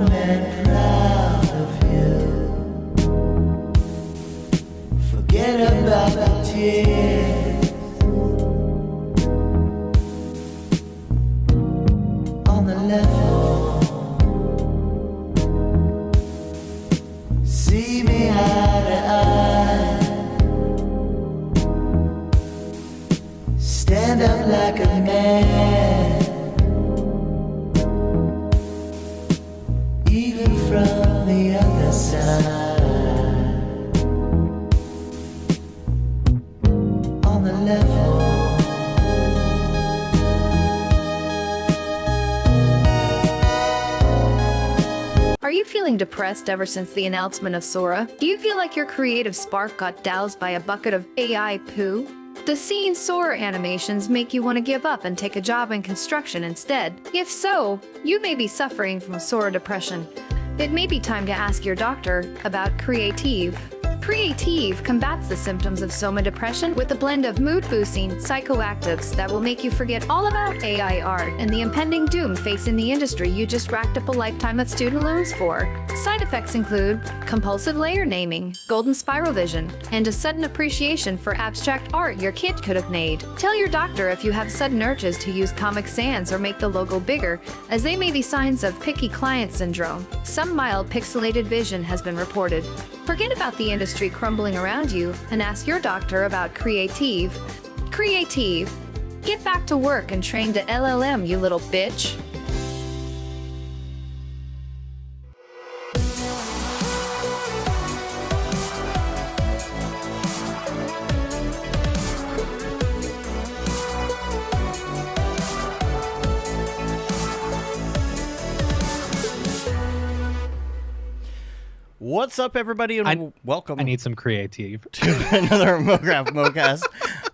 warm and proud of you. Forget about the tears on the level. See me eye to eye. Stand up like a man. Even from the other side. On the level. Are you feeling depressed ever since the announcement of Sora? Do you feel like your creative spark got doused by a bucket of AI poo? Does seeing Sora animations make you want to give up and take a job in construction instead? If so, you may be suffering from Sora Depression. It may be time to ask your doctor about Creative. Creative combats the symptoms of Soma depression with a blend of mood-boosting psychoactives that will make you forget all about AI art and the impending doom facing the industry you just racked up a lifetime of student loans for. Side effects include compulsive layer naming, golden spiral vision, and a sudden appreciation for abstract art your kid could have made. Tell your doctor if you have sudden urges to use Comic Sans or make the logo bigger, as they may be signs of picky client syndrome. Some mild pixelated vision has been reported. Forget about the industry crumbling around you and ask your doctor about Creative. Creative. Get back to work and train to LLM, you little bitch. What's up, everybody, and welcome. I need some creative. To another Mograph Mocast.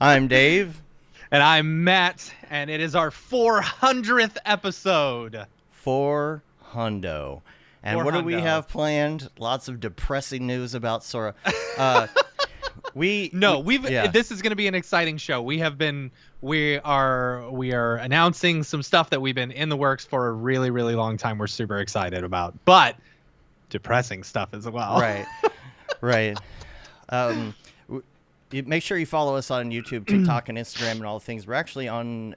I'm Dave. And I'm Matt, and it is our 400th episode. 400. And what do we have planned? Lots of depressing news about Sora. This is going to be an exciting show. We are announcing some stuff that we've been in the works for a really, really long time. We're super excited about, but depressing stuff as well. Right. Make sure you follow us on YouTube, TikTok, and Instagram, and all the things. We're actually on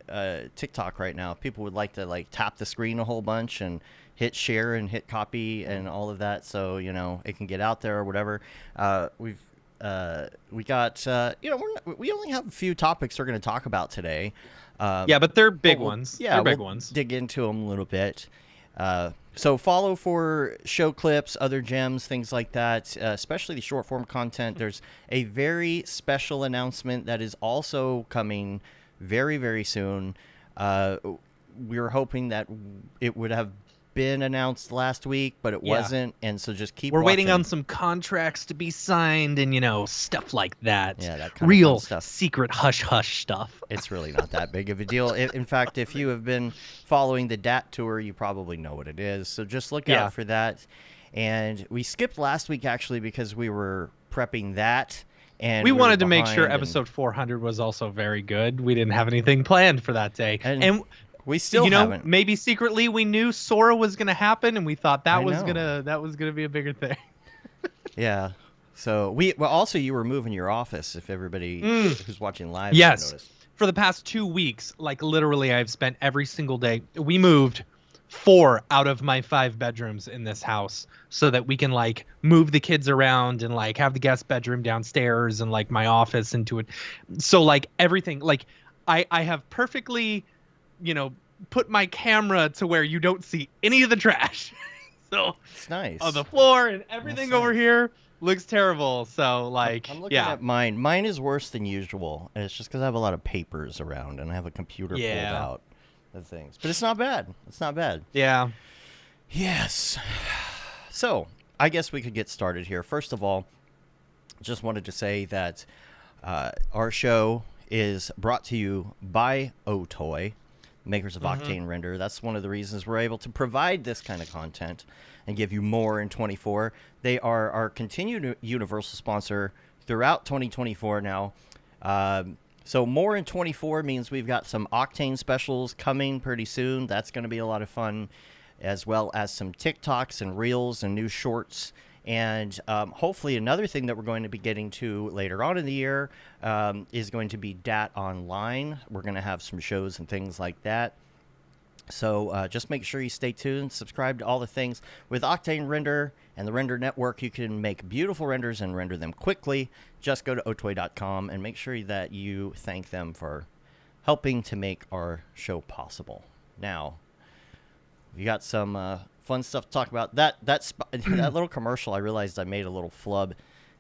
TikTok right now. If people would like to tap the screen a whole bunch and hit share and hit copy and all of that, so it can get out there or whatever. We got we only have a few topics we're going to talk about today. But they're big ones. Yeah, they're big ones. Dig into them a little bit. So follow for show clips, other gems, things like that, especially the short form content. There's a very special announcement that is also coming very, very soon. We were hoping that it would have been announced last week, but it wasn't, and so just keep We're watching. Waiting on some contracts to be signed and stuff like that. Yeah, that kind real of fun stuff. Secret hush stuff. It's really not that big of a deal. In fact, if you have been following the DAT tour, you probably know what it is, so just look out for that. And we skipped last week actually because we were prepping that, and we wanted to make sure episode 400 was also very good. We didn't have anything planned for that day, and we still haven't. Maybe secretly we knew Sora was going to happen, and we thought that was gonna be a bigger thing. Yeah. So also you were moving your office. If everybody who's watching live yes, noticed. For the past 2 weeks, literally, I've spent every single day. We moved 4 out of my 5 bedrooms in this house so that we can move the kids around and have the guest bedroom downstairs and my office into it. So everything I have perfectly put my camera to where you don't see any of the trash. So it's nice on the floor, and everything over here looks terrible. So I'm looking at mine. Mine is worse than usual, and it's just because I have a lot of papers around and I have a computer pulled out of things. But it's not bad. It's not bad. Yeah. Yes. So I guess we could get started here. First of all, just wanted to say that our show is brought to you by Otoy, makers of Octane Render. That's one of the reasons we're able to provide this kind of content and give you more in 24. They are our continued universal sponsor throughout 2024 now. So more in 24 means we've got some Octane specials coming pretty soon. That's going to be a lot of fun. as well as some TikToks and Reels and new shorts. And hopefully another thing that we're going to be getting to later on in the year is going to be DAT Online. We're going to have some shows and things like that. So just make sure you stay tuned, subscribe to all the things. With Octane Render and the Render Network, you can make beautiful renders and render them quickly. Just go to otoy.com and make sure that you thank them for helping to make our show possible. Now, we got some fun stuff to talk about. That little commercial, I realized I made a little flub.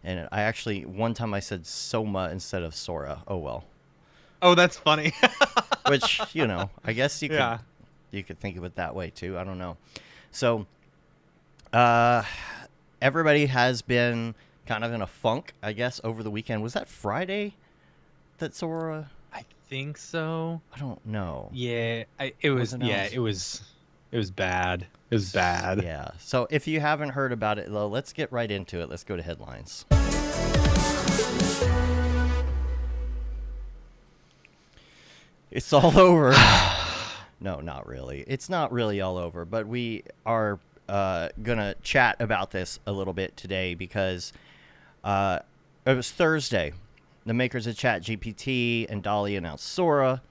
And I actually, one time I said Soma instead of Sora. Oh, well. Oh, that's funny. Which, you know, I guess you could... Yeah. You could think of it that way, too. I don't know. So, everybody has been kind of in a funk, I guess, over the weekend. Was that Friday that Sora... I think so. I don't know. Yeah, it was bad. It was bad. Yeah. So, if you haven't heard about it, though, let's get right into it. Let's go to headlines. It's all over. No, not really. It's not really all over, but we are going to chat about this a little bit today because it was Thursday. The makers of ChatGPT and DALL-E announced Sora.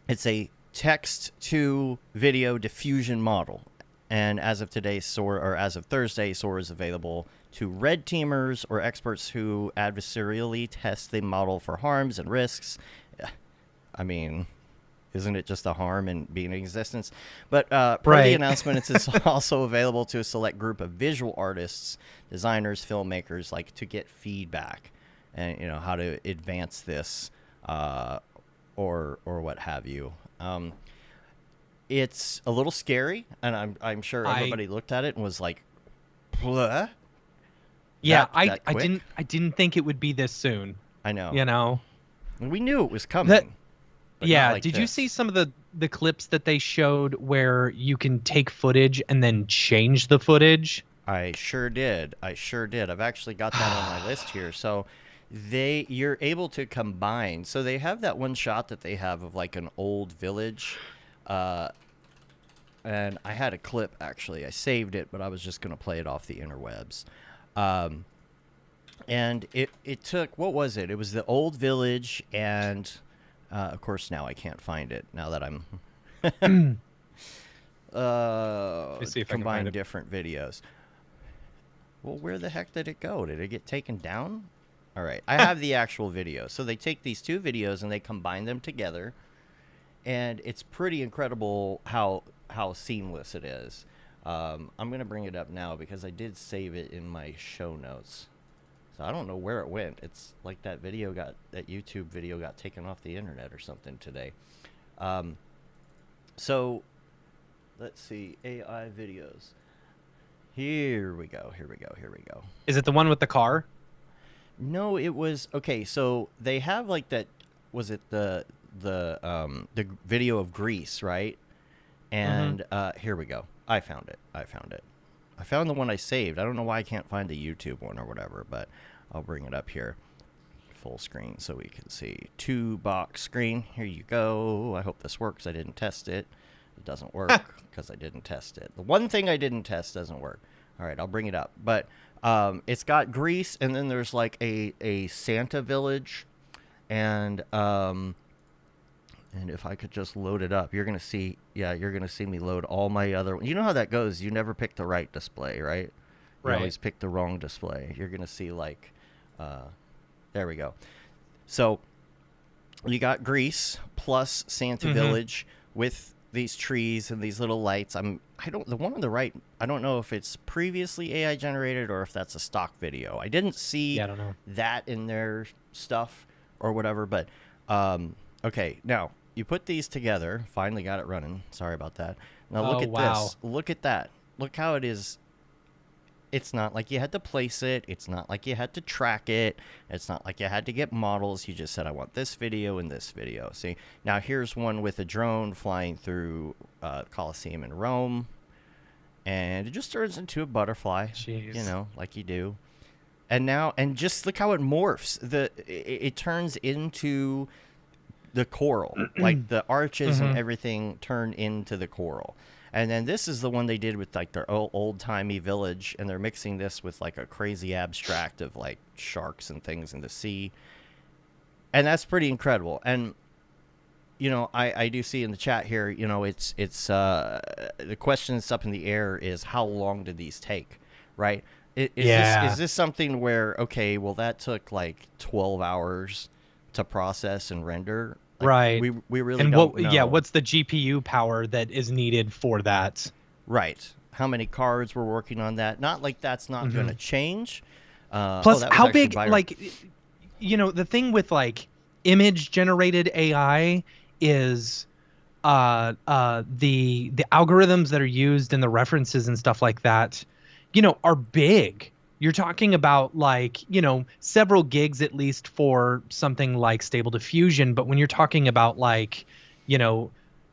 It's a text-to-video diffusion model. And as of today, as of Thursday, Sora is available to red teamers or experts who adversarially test the model for harms and risks. I mean... Isn't it just a harm in being in existence? But per the announcement, it's also available to a select group of visual artists, designers, filmmakers, like to get feedback and how to advance this or what have you. It's a little scary, and I'm sure everybody looked at it and was like, "Bleh." Yeah, I didn't think it would be this soon. I know. We knew it was coming. Yeah, did you see some of the clips that they showed where you can take footage and then change the footage? I sure did. I've actually got that on my list here. So you're able to combine. So they have that one shot that they have of like an old village. And I had a clip, actually. I saved it, but I was just going to play it off the interwebs. And it took, what was it? It was the old village and... of course, now I can't find it. Now that I'm combine different videos. Well, where the heck did it go? Did it get taken down? All right, I have the actual video. So they take these two videos and they combine them together, and it's pretty incredible how seamless it is. I'm gonna bring it up now because I did save it in my show notes. So I don't know where it went. It's like that YouTube video got taken off the internet or something today. So let's see, AI videos. Here we go. Is it the one with the car? No, it was okay. So they have like that. Was it the video of Greece, right? And here we go. I found it. I found the one I saved. I don't know why I can't find the YouTube one or whatever, but I'll bring it up here. Full screen so we can see. 2-box screen. Here you go. I hope this works. I didn't test it. It doesn't work because I didn't test it. The one thing I didn't test doesn't work. All right, I'll bring it up. But it's got Greece, and then there's like a Santa village. And if I could just load it up, you're going to see, you're going to see me load all my other... You know how that goes. You never pick the right display, right? You always pick the wrong display. You're going to see like... there we go. So you got Greece plus Santa Village with these trees and these little lights. The one on the right, I don't know if it's previously AI generated or if that's a stock video. I didn't see I don't know. that in their stuff or whatever, but okay, now you put these together. Finally got it running. Sorry about that. Now look at this. Look at that. Look how it is. It's not like you had to place it. It's not like you had to track it. It's not like you had to get models. You just said, I want this video and this video. See, now here's one with a drone flying through Colosseum in Rome. And it just turns into a butterfly, Jeez. Like you do. And just look how it morphs. It turns into the coral. Like the arches and everything turn into the coral. And then this is the one they did with like their old-timey village, and they're mixing this with like a crazy abstract of like sharks and things in the sea. And that's pretty incredible. And you know, I do see in the chat here, you know, it's the question that's up in the air is how long did these take, right? Is this something where, okay, well, that took like 12 hours to process and render? Like, right. We really and don't what, know. Yeah, what's the GPU power that is needed for that? Right. How many cards were working on that? Not like that's not going to change. Plus, how big, like, you know, the thing with like image generated AI is the algorithms that are used and the references and stuff like that, you know, are big. You're talking about like, you know, several gigs at least for something like Stable Diffusion. But when you're talking about like, you know,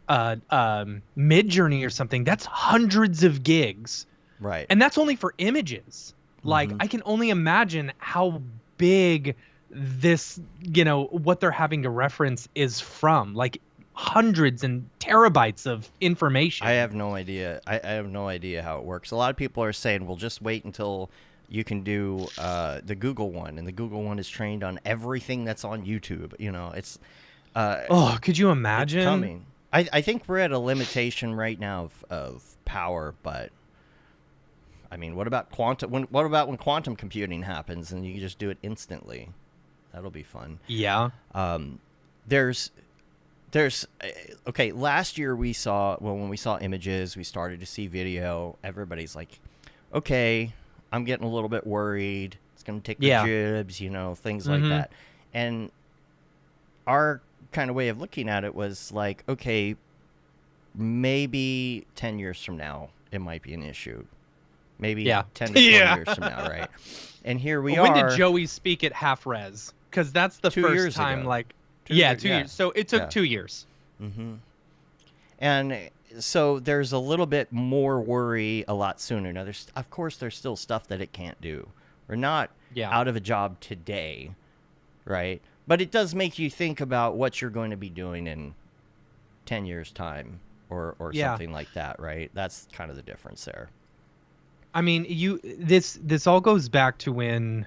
Midjourney or something, that's hundreds of gigs. Right. And that's only for images. Like, I can only imagine how big this, you know, what they're having to reference is from. Like, hundreds and terabytes of information. I have no idea. I have no idea how it works. A lot of people are saying, well, just wait until you can do the Google one, and the Google one is trained on everything that's on YouTube. You know, it's could you imagine? It's coming. I think we're at a limitation right now of power, but I mean, what about quantum? What about when quantum computing happens and you can just do it instantly? That'll be fun. Yeah. There's okay. Last year we saw, well, when we saw images, we started to see video. Everybody's like, okay, I'm getting a little bit worried. It's going to take the jibs, you know, things like that. And our kind of way of looking at it was like, okay, maybe 10 years from now, it might be an issue. Maybe 10 to 20 years from now, right? And here we are. When did Joey speak at half res? Because that's the 2 first years time, ago. like, 2 years, 2 years. So it took 2 years. Mm-hmm. And so there's a little bit more worry a lot sooner. Now, of course, there's still stuff that it can't do. We're not out of a job today, right? But it does make you think about what you're going to be doing in 10 years' time or something like that, right? That's kind of the difference there. I mean, this all goes back to when,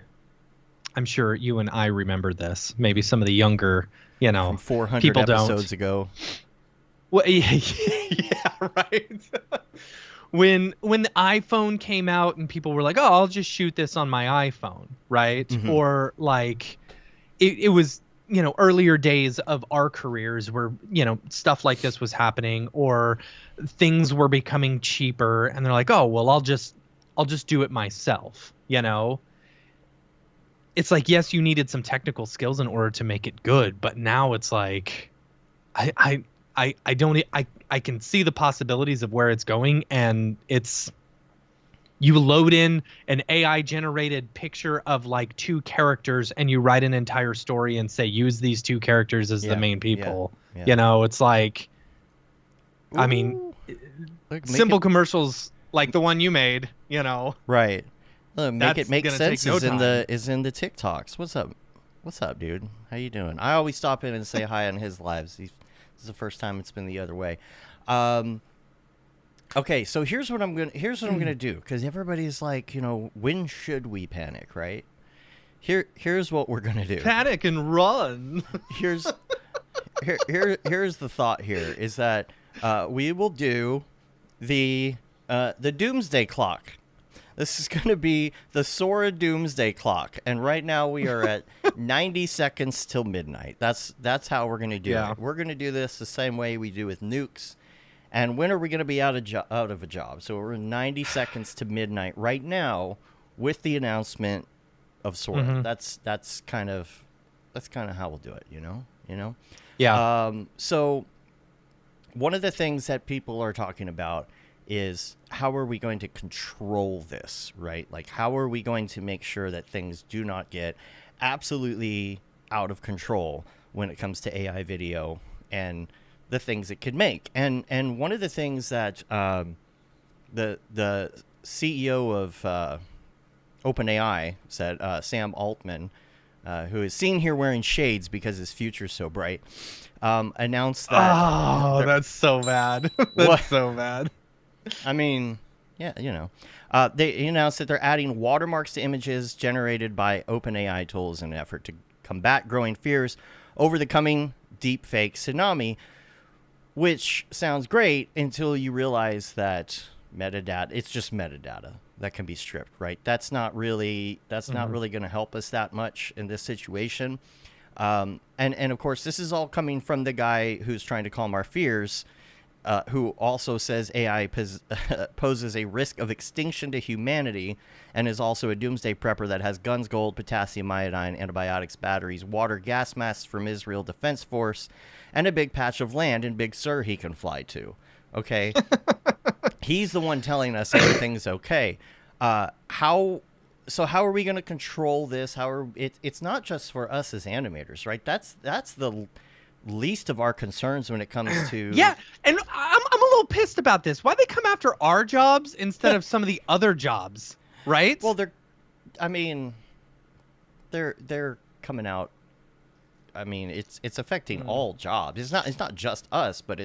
I'm sure you and I remember this. Maybe some of the younger, you know, from 400 people episodes don't. ago. Well, yeah, right. When the iPhone came out and people were like, "Oh, I'll just shoot this on my iPhone," right? Or like, it was, you know, earlier days of our careers where, you know, stuff like this was happening, or things were becoming cheaper, and they're like, "Oh, well, I'll just do it myself," you know. It's like, yes, you needed some technical skills in order to make it good, but now it's like, I can see the possibilities of where it's going, and it's, you load in an AI generated picture of like 2 characters and you write an entire story and say, use these 2 characters as the main people. You know, it's like, I mean, simple commercials like the one you made, you know. Right. Make it make sense no is in the TikToks. What's up, dude? How you doing? I always stop in and say hi on his lives. This is the first time it's been the other way. Okay, so here's what I'm gonna do, because everybody's like, you know, when should we panic, right? Here's what we're gonna do. Panic and run. Here's the thought here is that we will do the doomsday clock. This is going to be the Sora doomsday clock, and right now we are at 90 seconds till midnight. That's how we're going to do it. We're going to do this the same way we do with nukes. And when are we going to be out of a job? So we're 90 seconds to midnight right now with the announcement of Sora. That's kind of how we'll do it. You know. Yeah. So one of the things that people are talking about is, how are we going to control this, right? Like, how are we going to make sure that things do not get absolutely out of control when it comes to AI video and the things it could make? And one of the things that the CEO of OpenAI said, Sam Altman, who is seen here wearing shades because his future's so bright, announced that... Oh, that's so bad. That's so bad. I mean, yeah, they announced that they're adding watermarks to images generated by OpenAI tools in an effort to combat growing fears over the coming deepfake tsunami, which sounds great until you realize that it's just metadata that can be stripped, right? That's not really going to help us that much in this situation. And of course, this is all coming from the guy who's trying to calm our fears, who also says AI poses a risk of extinction to humanity, and is also a doomsday prepper that has guns, gold, potassium iodine, antibiotics, batteries, water, gas masks from Israel Defense Force, and a big patch of land in Big Sur he can fly to. Okay? He's the one telling us everything's okay. How are we going to control this? It's not just for us as animators, right? That's the least of our concerns when it comes to Yeah, and I'm a little pissed about this. Why they come after our jobs instead of some of the other jobs, right? Well, they're coming out. I mean, it's affecting all jobs. It's not just us, but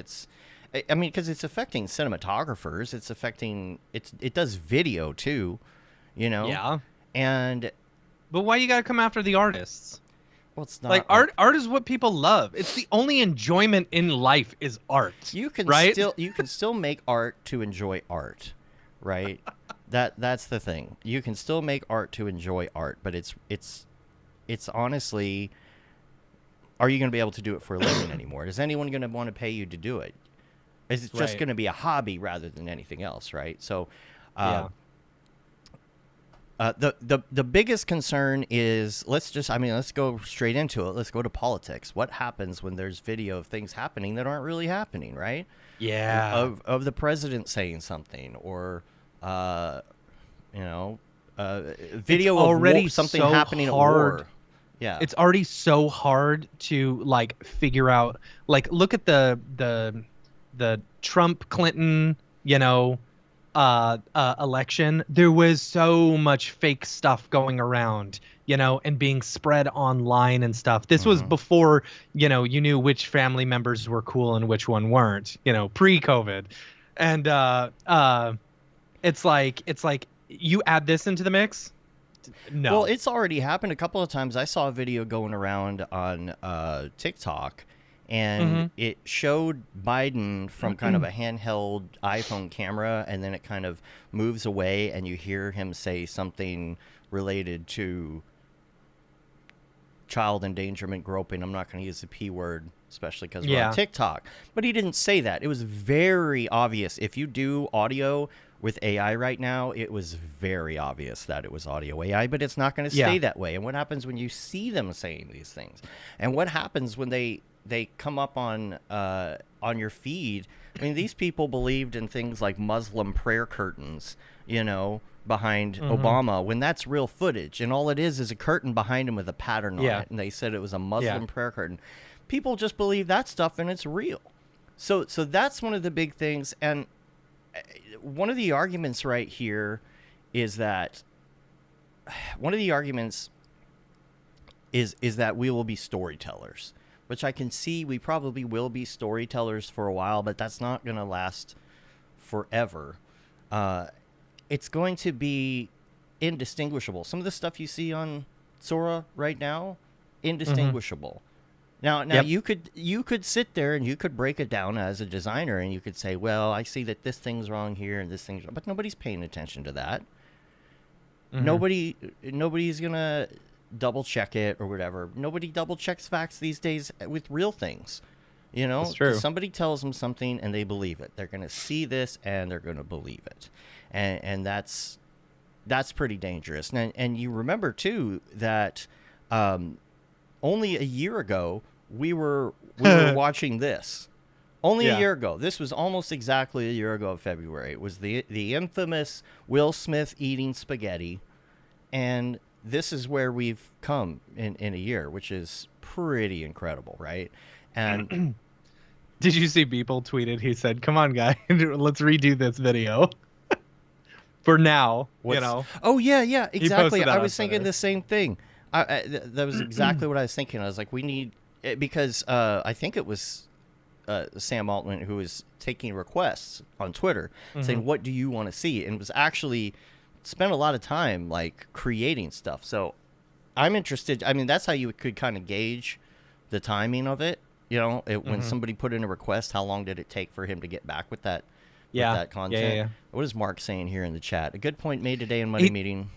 because it's affecting cinematographers. It's affecting it does video too, Yeah. But why you gotta come after the artists? Well, it's not like art is what people love. It's the only enjoyment in life is art. You can right? still make art to enjoy art, right? That's the thing. You can still make art to enjoy art, but it's honestly, are you going to be able to do it for a living anymore? Is anyone going to want to pay you to do it? Is it just going to be a hobby rather than anything else, right? So, the biggest concern is let's go straight into it. Let's go to politics. What happens when there's video of things happening that aren't really happening, right? Yeah. Of the president saying something, or video of something so happening hard. at war. Yeah. It's already so hard to figure out. Look at the Trump Clinton, election. There was so much fake stuff going around, and being spread online and stuff. This was before, you knew which family members were cool and which one weren't, pre-COVID. And it's like you add this into the mix. No. Well, it's already happened a couple of times. I saw a video going around on TikTok, and it showed Biden from kind of a handheld iPhone camera, and then it kind of moves away, and you hear him say something related to child endangerment, groping. I'm not going to use the P word, especially because we're on TikTok. But he didn't say that. It was very obvious. If you do audio with AI right now, it was very obvious that it was audio AI, but it's not going to stay that way. And what happens when you see them saying these things? And what happens when they come up on your feed? I mean, these people believed in things like Muslim prayer curtains, behind Obama, when that's real footage, and all it is a curtain behind him with a pattern on it, and they said it was a Muslim prayer curtain. People just believe that stuff, and it's real. So that's one of the big things. And one of the arguments right here is that is that we will be storytellers, which I can see we probably will be storytellers for a while, but that's not going to last forever. It's going to be indistinguishable. Some of the stuff you see on Sora right now, indistinguishable. Now you could sit there and you could break it down as a designer, and you could say, well, I see that this thing's wrong here and this thing's wrong, but nobody's paying attention to that. Nobody's gonna double check it or whatever. Nobody double checks facts these days with real things. That's true. Somebody tells them something and they believe it. They're gonna see this and they're gonna believe it, and that's pretty dangerous. And you remember too that only a year ago we were watching this. Only a year ago. This was almost exactly a year ago of February. It was the infamous Will Smith eating spaghetti, and this is where we've come in a year, which is pretty incredible, right? And did you see Beeple tweeted? He said, "Come on, guys, let's redo this video." For now, Oh yeah, exactly. I was Twitter. thinking the same thing. That was exactly what I was thinking. I was like, we need, because I think it was Sam Altman, who was taking requests on Twitter, saying, "What do you want to see?" And was actually spent a lot of time like creating stuff. So I'm interested. I mean, that's how you could kind of gauge the timing of it. You know, when somebody put in a request, how long did it take for him to get back with that? Yeah. With that content. Yeah. What is Mark saying here in the chat? A good point made today in Money Meeting.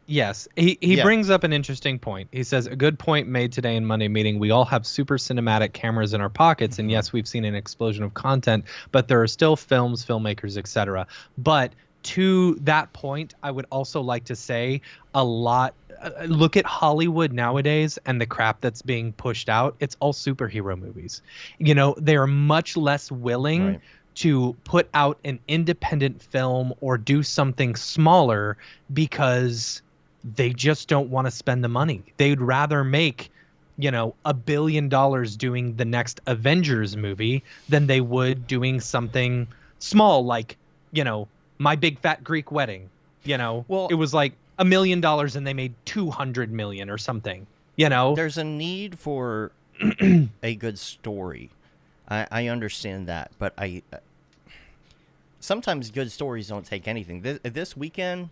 Yes, he brings up an interesting point. He says, a good point made today in Monday meeting. We all have super cinematic cameras in our pockets, and yes, we've seen an explosion of content, but there are still films, filmmakers, etc. But to that point, I would also like to say look at Hollywood nowadays and the crap that's being pushed out. It's all superhero movies. You know, they are much less willing to put out an independent film or do something smaller because they just don't want to spend the money. They'd rather make, you know, $1 billion doing the next Avengers movie than they would doing something small like, you know, My Big Fat Greek Wedding. You know, well, it was like $1 million and they made 200 million or something. You know, there's a need for a good story. I understand that, but sometimes good stories don't take anything. This weekend,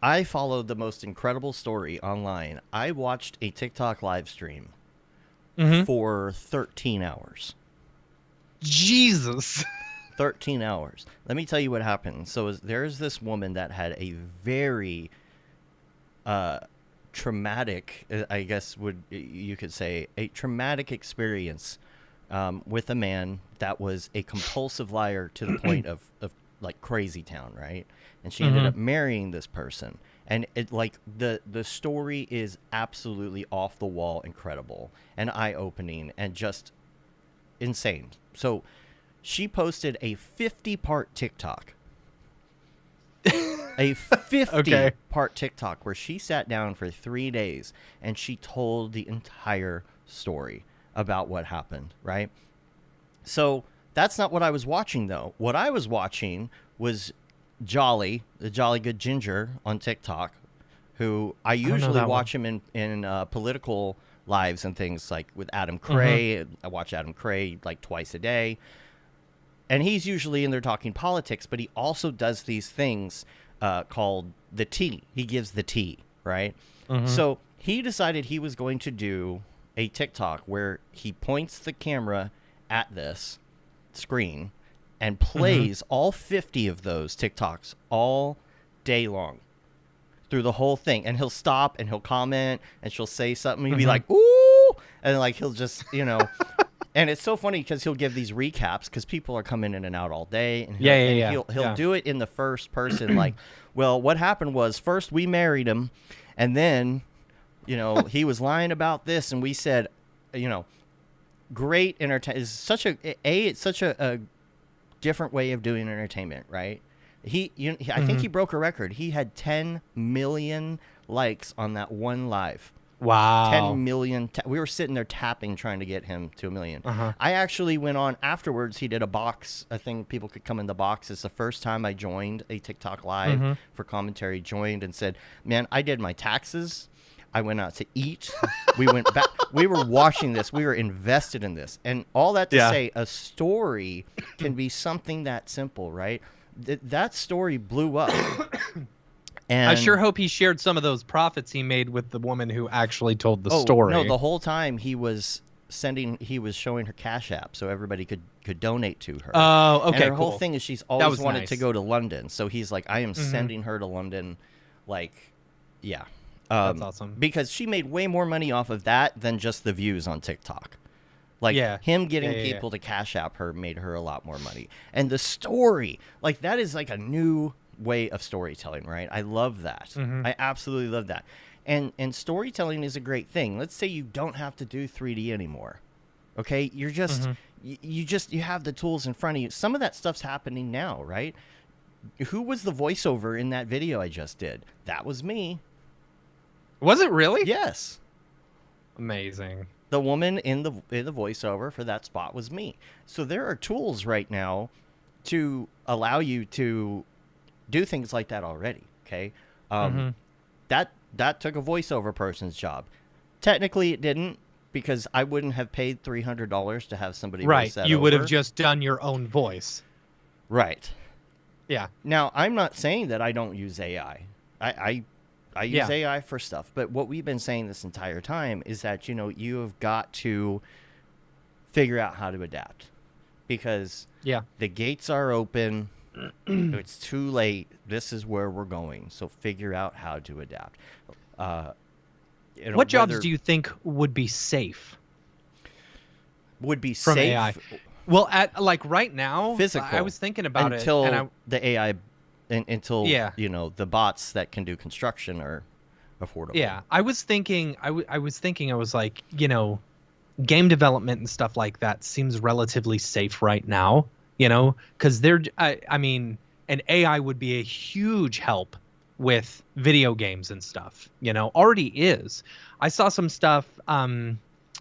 I followed the most incredible story online. I watched a TikTok live stream for 13 hours. Jesus. 13 hours. Let me tell you what happened. So there's this woman that had a very traumatic, I guess you could say, a traumatic experience with a man that was a compulsive liar to the point of like crazy town, right? And she ended up marrying this person. And it like the story is absolutely off the wall incredible and eye-opening and just insane. So she posted a 50-part TikTok. A 50-part TikTok where she sat down for 3 days and she told the entire story about what happened, right? So that's not what I was watching, though. What I was watching was the Jolly Good Ginger on TikTok, who I usually watch him in political lives and things like with Adam Cray. I watch Adam Cray like twice a day. And he's usually in there talking politics, but he also does these things called the tea. He gives the tea, right? So he decided he was going to do a TikTok where he points the camera at this screen and plays all 50 of those TikToks all day long through the whole thing. And he'll stop and he'll comment and she'll say something. He'll be like, ooh, and like he'll just, you know. And it's so funny because he'll give these recaps because people are coming in and out all day. And he'll do it in the first person. Like, well, what happened was first we married him and then, you know, he was lying about this. And we said, you know, great entertainment. It's such a different way of doing entertainment, right? I think he broke a record. He had 10 million likes on that one live. Wow. 10 million. We were sitting there tapping, trying to get him to 1 million. I actually went on afterwards. He did a box. I think people could come in the box. It's the first time I joined a TikTok live for commentary. Joined and said, man, I did my taxes. I went out to eat. We went back. We were watching this. We were invested in this. And all that to say, a story can be something that simple, right? That story blew up. And I sure hope he shared some of those profits he made with the woman who actually told the story. No, the whole time he was showing her Cash App so everybody could donate to her. Oh, okay. And her whole thing is she's always wanted to go to London. So he's like, I am sending her to London. Like, yeah. That's awesome. Because she made way more money off of that than just the views on TikTok. Like, him getting people to Cash App her made her a lot more money. And the story, like, that is like a new way of storytelling, right? I love that. I absolutely love that. And storytelling is a great thing. Let's say you don't have to do 3D anymore. Okay? You're just you have the tools in front of you. Some of that stuff's happening now, right? Who was the voiceover in that video I just did? That was me. Was it really? Yes. Amazing. The woman in the voiceover for that spot was me. So there are tools right now to allow you to do things like that already. Okay. That took a voiceover person's job. Technically it didn't, because I wouldn't have paid $300 to have somebody Right. voice that You would have over. just done your own voice. Right. Yeah. Now, I'm not saying that I don't use AI. I use Yeah. AI for stuff, but what we've been saying this entire time is that, you have got to figure out how to adapt, because Yeah. the gates are open. It's too late. This is where we're going. So figure out how to adapt. What jobs do you think would be safe would be from safe AI? Well, at like right now, physical? I was thinking about until it, and the AI, until Yeah. the bots that can do construction are affordable. yeah, I was thinking, I was like, game development and stuff like that seems relatively safe right now, because I mean, an AI would be a huge help with video games and stuff, already is. I saw some stuff.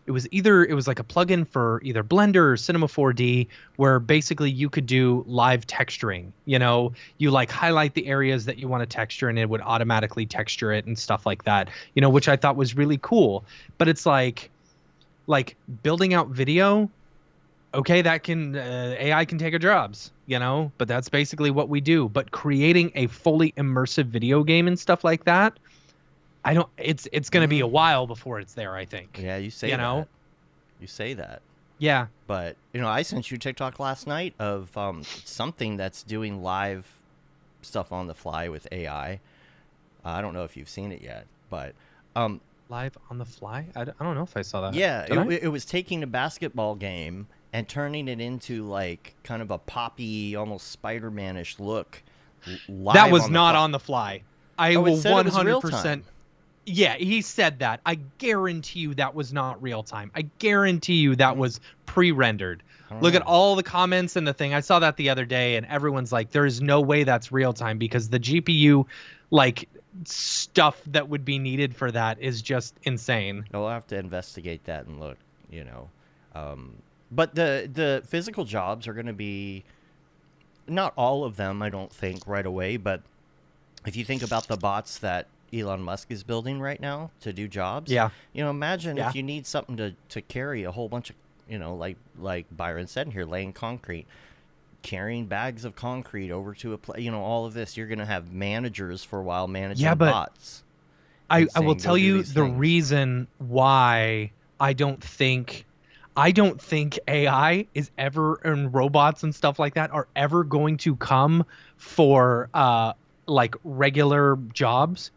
It was like a plugin for either Blender or Cinema 4D, where basically you could do live texturing. You like highlight the areas that you want to texture, and it would automatically texture it and stuff like that. Which I thought was really cool. But it's like building out video. Okay, that can AI can take our jobs, but that's basically what we do. But creating a fully immersive video game and stuff like that, it's going to be a while before it's there, I think. Yeah, you say that. You say that. Yeah. But, I sent you TikTok last night of something that's doing live stuff on the fly with AI. I don't know if you've seen it yet, but Live on the fly? I don't know if I saw that. yeah, Did I? it was taking a basketball game and turning it into like kind of a poppy, almost Spider-Man-ish look. Live That was on the not fly. on the fly. I Oh, it will said it was real 100%. time. Yeah, he said that. I guarantee you that was not real time. I guarantee you that was pre-rendered. Look at all the comments and the thing. I saw that the other day, and everyone's like, there is no way that's real time, because the GPU stuff that would be needed for that is just insane. I'll have to investigate that and look, But the physical jobs are going to be, not all of them, I don't think, right away. But if you think about the bots that Elon Musk is building right now to do jobs, Yeah. Imagine Yeah. if you need something to carry a whole bunch of, like Byron said here, laying concrete, carrying bags of concrete over to a place, all of this. You're going to have managers for a while managing Yeah, but bots. I and will saying, tell "Go do you these the things." reason why I don't think AI is ever, and robots and stuff like that are ever going to come for regular jobs,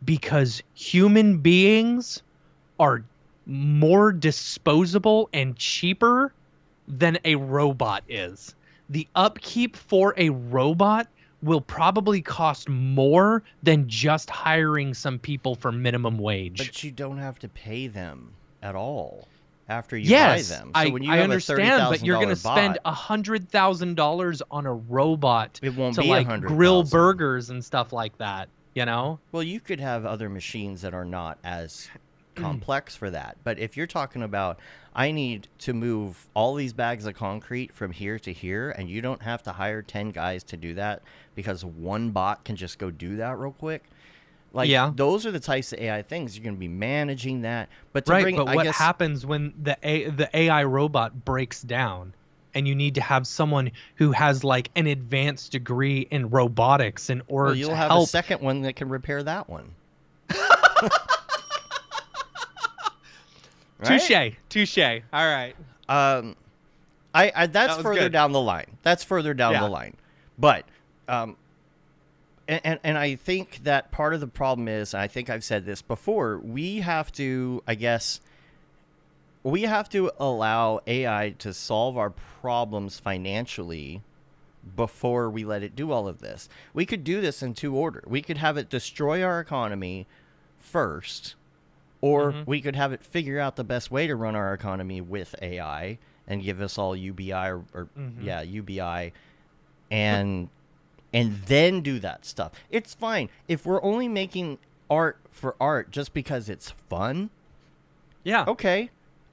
because human beings are more disposable and cheaper than a robot is. The upkeep for a robot will probably cost more than just hiring some people for minimum wage. But you don't have to pay them at all after you Yes, buy them. So when you I have understand, a but you're going to $30,000 spend bot, $100,000 on a robot It won't to be grill $100,000. burgers and stuff like that. well, you could have other machines that are not as complex for that. But if you're talking about, I need to move all these bags of concrete from here to here, and you don't have to hire 10 guys to do that because one bot can just go do that real quick. Yeah. Those are the types of AI things you're going to be managing that. But to Right, bring, but I what guess, happens when the AI robot breaks down, and you need to have someone who has an advanced degree in robotics in order well, you'll to have help? a second one that can repair that one. Right? Touche. All right. I that's was further good. down the line. That's further down Yeah. the line. But and I think that part of the problem is, and I think I've said this before, we have to, I guess, we have to allow AI to solve our problems financially before we let it do all of this. We could do this in two order. We could have it destroy our economy first, or we could have it figure out the best way to run our economy with AI and give us all UBI UBI, and then do that stuff. It's fine if we're only making art for art just because it's fun. Yeah. Okay,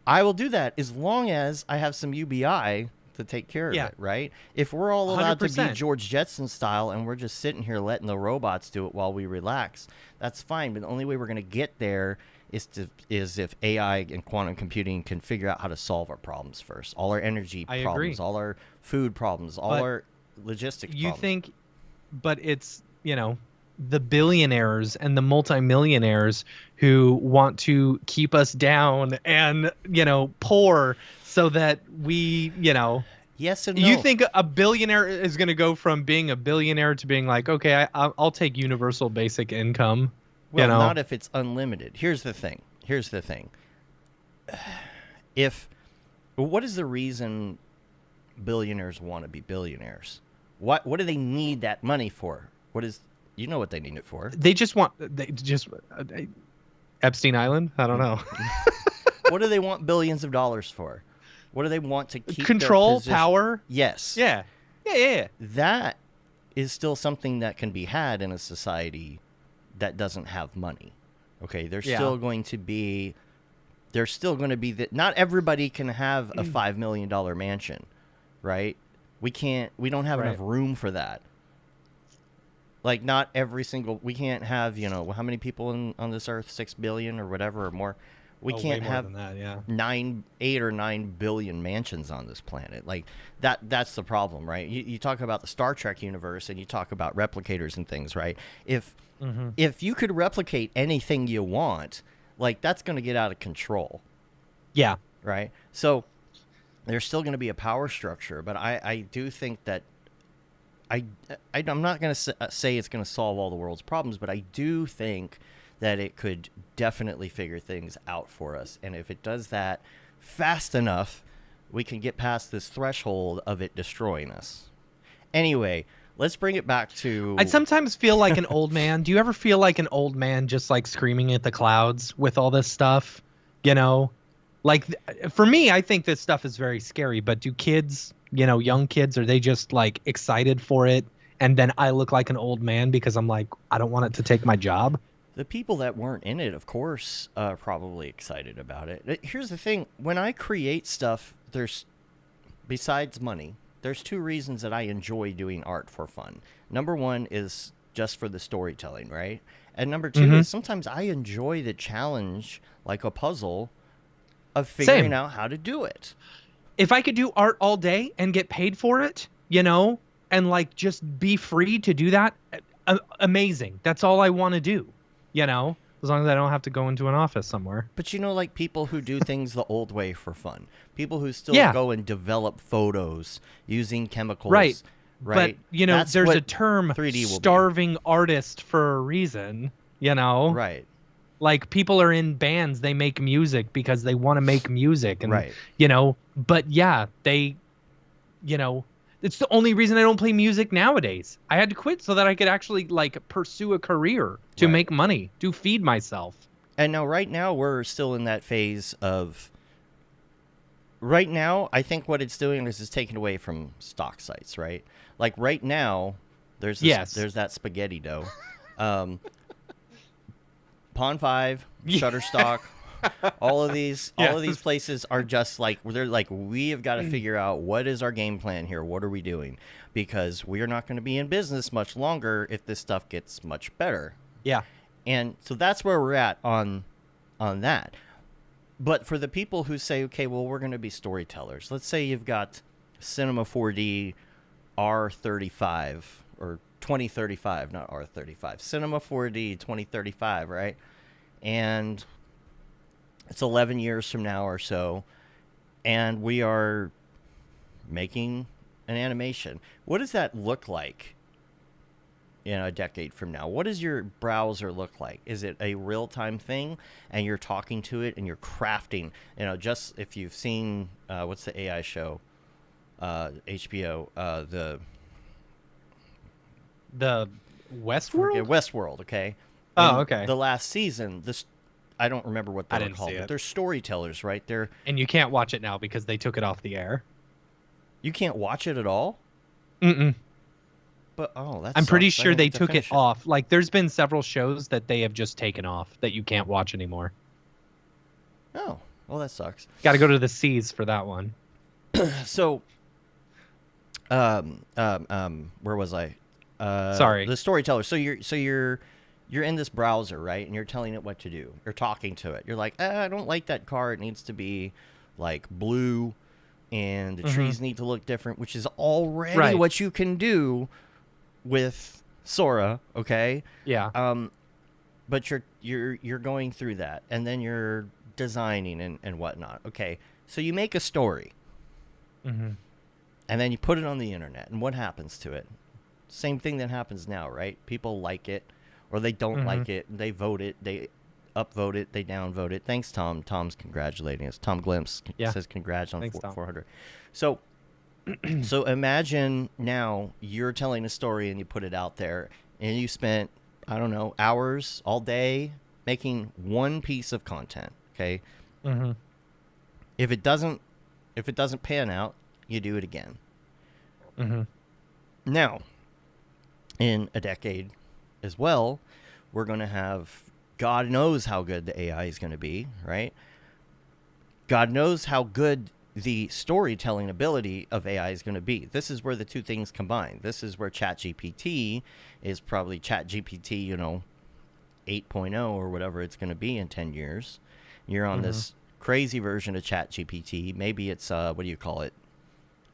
I will do that as long as I have some UBI to take care of Yeah. it, right? If we're all allowed to be 100%. George Jetson style and we're just sitting here letting the robots do it while we relax, that's fine. But the only way we're going to get there is if AI and quantum computing can figure out how to solve our problems first. All our energy I problems, agree. all our food problems, all But our logistics you problems. think, but it's, the billionaires and the multimillionaires who want to keep us down and, poor so that we, Yes and you no. think a billionaire is going to go from being a billionaire to being like, okay, I'll take universal basic income, Well, not if it's unlimited. Here's the thing. If what is the reason billionaires want to be billionaires? What do they need that money for? You know what they need it for? they just Epstein Island. I don't know. What do they want billions of dollars for? What do they want to keep Control, their position? power. Yes. Yeah. That is still something that can be had in a society that doesn't have money. Okay, there's still going to be that not everybody can have a $5 million mansion, right? We don't have enough room for that. Like, not every single, we can't have, how many people on this earth, 6 billion or whatever or more. We can't way more have than that, yeah. 8 or 9 billion mansions on this planet. Like, that's the problem, right? You talk about the Star Trek universe and you talk about replicators and things, right? If you could replicate anything you want, like, that's going to get out of control. Yeah. Right? So there's still going to be a power structure, but I do think that I'm not going to say it's going to solve all the world's problems, but I do think that it could definitely figure things out for us. And if it does that fast enough, we can get past this threshold of it destroying us. Anyway, let's bring it back to... I sometimes feel like an old man. Do you ever feel like an old man just like screaming at the clouds with all this stuff? Like, for me, I think this stuff is very scary, but do kids, young kids, are they just like excited for it? And then I look like an old man because I'm like, I don't want it to take my job. The people that weren't in it, of course, are probably excited about it. Here's the thing. When I create stuff, besides money, there's 2 reasons that I enjoy doing art for fun. Number 1 is just for the storytelling, right? And number 2 is sometimes I enjoy the challenge, like a puzzle, of figuring out how to do it. If I could do art all day and get paid for it, and like just be free to do that, amazing. That's all I want to do, as long as I don't have to go into an office somewhere. But like people who do things the old way for fun, people who still go and develop photos using chemicals. Right. But, there's a term, 3D starving artist, for a reason, Right. Like, people are in bands, they make music because they want to make music. And, but yeah, they, it's the only reason I don't play music nowadays. I had to quit so that I could actually, like, pursue a career to make money, to feed myself. And now, right now, we're still in that phase of... Right now, I think what it's doing is it's taking away from stock sites, right? Like, right now, there's that spaghetti dough. Pond 5, Shutterstock, all of these places are just like, they're like, we have got to figure out what is our game plan here. What are we doing? Because we are not going to be in business much longer if this stuff gets much better. Yeah. And so that's where we're at on that. But for the people who say, okay, well, we're going to be storytellers. Let's say you've got Cinema 4D R35 or 2035, not R35. Cinema 4D 2035, right? And it's 11 years from now or so, and we are making an animation. What does that look like in a decade from now? What does your browser look like? Is it a real-time thing, and you're talking to it, and you're crafting? Just if you've seen, what's the AI show? HBO, the Westworld? Yeah, Westworld, okay. Oh, okay. The last season, I don't remember what they were didn't called, see but it. they're storytellers, right? And you can't watch it now because they took it off the air. You can't watch it at all? Mm-mm. But, I'm pretty sure they took it off. Like, there's been several shows that they have just taken off that you can't watch anymore. Oh, well, that sucks. Got to go to the seas for that one. So, where was I? Sorry. The storyteller. So you're you're in this browser, right? And you're telling it what to do. You're talking to it. You're like, I don't like that car. It needs to be like blue and the trees need to look different, which is already what you can do with Sora, okay? Yeah. But you're going through that, and then you're designing and whatnot. Okay, so you make a story, and then you put it on the internet, and what happens to it? Same thing that happens now, right? People like it, or they don't like it. They vote it. They upvote it. They downvote it. Thanks, Tom. Tom's congratulating us. Tom Glimpse says congrats on 400. So, so imagine now you're telling a story and you put it out there, and you spent, I don't know, hours all day making one piece of content. Okay. If it doesn't pan out, you do it again. Now, in a decade as well, we're going to have, God knows how good the AI is going to be, right? God knows how good the storytelling ability of AI is going to be. This is where the two things combine. This is where ChatGPT is probably ChatGPT, 8.0 or whatever it's going to be in 10 years. You're on this crazy version of ChatGPT. Maybe it's, what do you call it?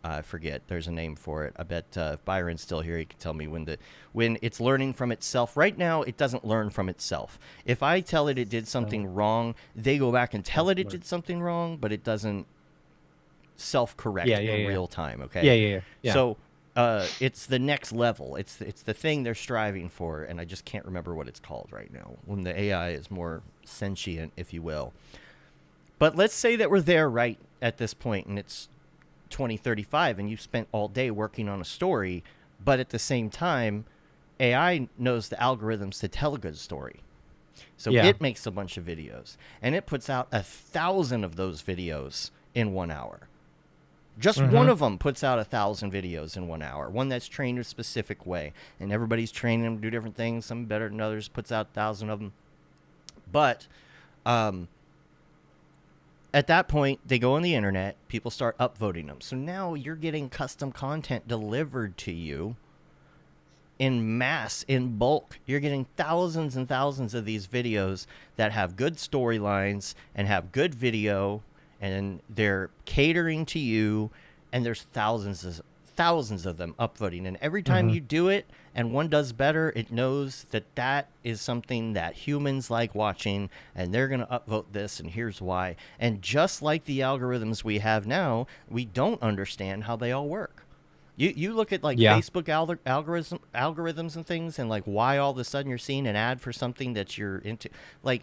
I forget. There's a name for it. I bet if Byron's still here, he can tell me when it's learning from itself. Right now, it doesn't learn from itself. If I tell it did something wrong, they go back and tell it did something wrong, but it doesn't self-correct in real time. Okay. Yeah. So it's the next level. It's the thing they're striving for, and I just can't remember what it's called right now. When the AI is more sentient, if you will. But let's say that we're there right at this point, and it's 2035 and you spent all day working on a story, but at the same time AI knows the algorithms to tell a good story, so it makes a bunch of videos and it puts out 1,000 of those videos in 1 hour. Just one of them puts out 1,000 videos in 1 hour, one that's trained a specific way, and everybody's training them to do different things, some better than others, puts out 1,000 of them. But at that point, they go on the internet, people start upvoting them. So now you're getting custom content delivered to you in mass, in bulk. You're getting thousands and thousands of these videos that have good storylines and have good video, and they're catering to you, and there's thousands of them upvoting. And every time you do it and one does better, it knows that is something that humans like watching, and they're going to upvote this, and here's why. And just like the algorithms we have now, we don't understand how they all work. You look at Facebook algorithms and things, and like why all of a sudden you're seeing an ad for something that you're into. Like,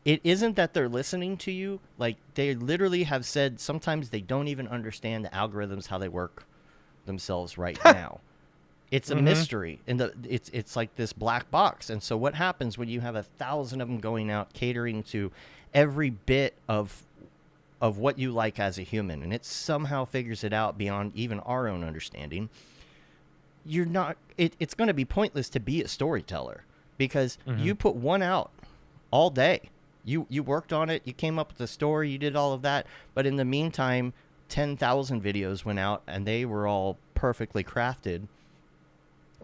it isn't that they're listening to you. Like, they literally have said sometimes they don't even understand the algorithms, how they work themselves right now. It's a mystery, and it's like this black box. And so what happens when you have 1,000 of them going out catering to every bit of what you like as a human, and it somehow figures it out beyond even our own understanding? It's going to be pointless to be a storyteller, because you put one out all day. You worked on it, you came up with the story, you did all of that, but in the meantime 10,000 videos went out, and they were all perfectly crafted.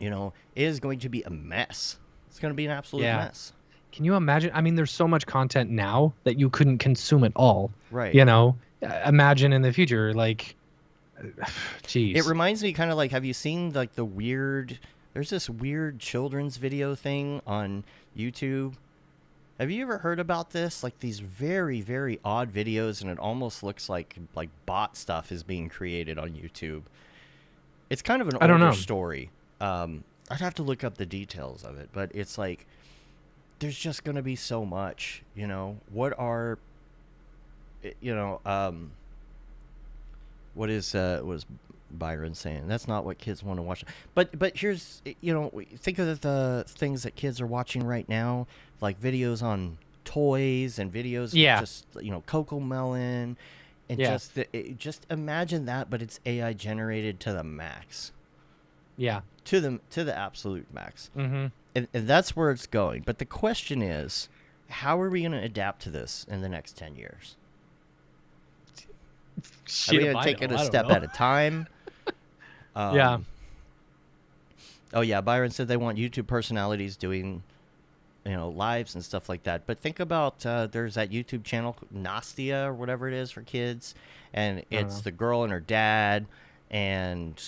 It is going to be a mess. It's going to be an absolute mess. Can you imagine? I mean, there's so much content now that you couldn't consume it all. Right. Imagine in the future, like, jeez. It reminds me kind of like, have you seen like there's this weird children's video thing on YouTube? Have you ever heard about this? Like these very, very odd videos, and it almost looks like bot stuff is being created on YouTube. It's kind of an older story. I'd have to look up the details of it, but it's like there's just going to be so much, what was Byron saying? That's not what kids want to watch. But here's, think of the things that kids are watching right now, like videos on toys and videos of just, Coco Melon, and just imagine that, but it's AI generated to the max. Yeah. To the absolute max. And that's where it's going. But the question is, how are we going to adapt to this in the next 10 years? Are we going to take it a step at a time? Yeah. Oh, yeah. Byron said they want YouTube personalities doing lives and stuff like that. But think about there's that YouTube channel Nastia or whatever it is for kids, and it's the girl and her dad, and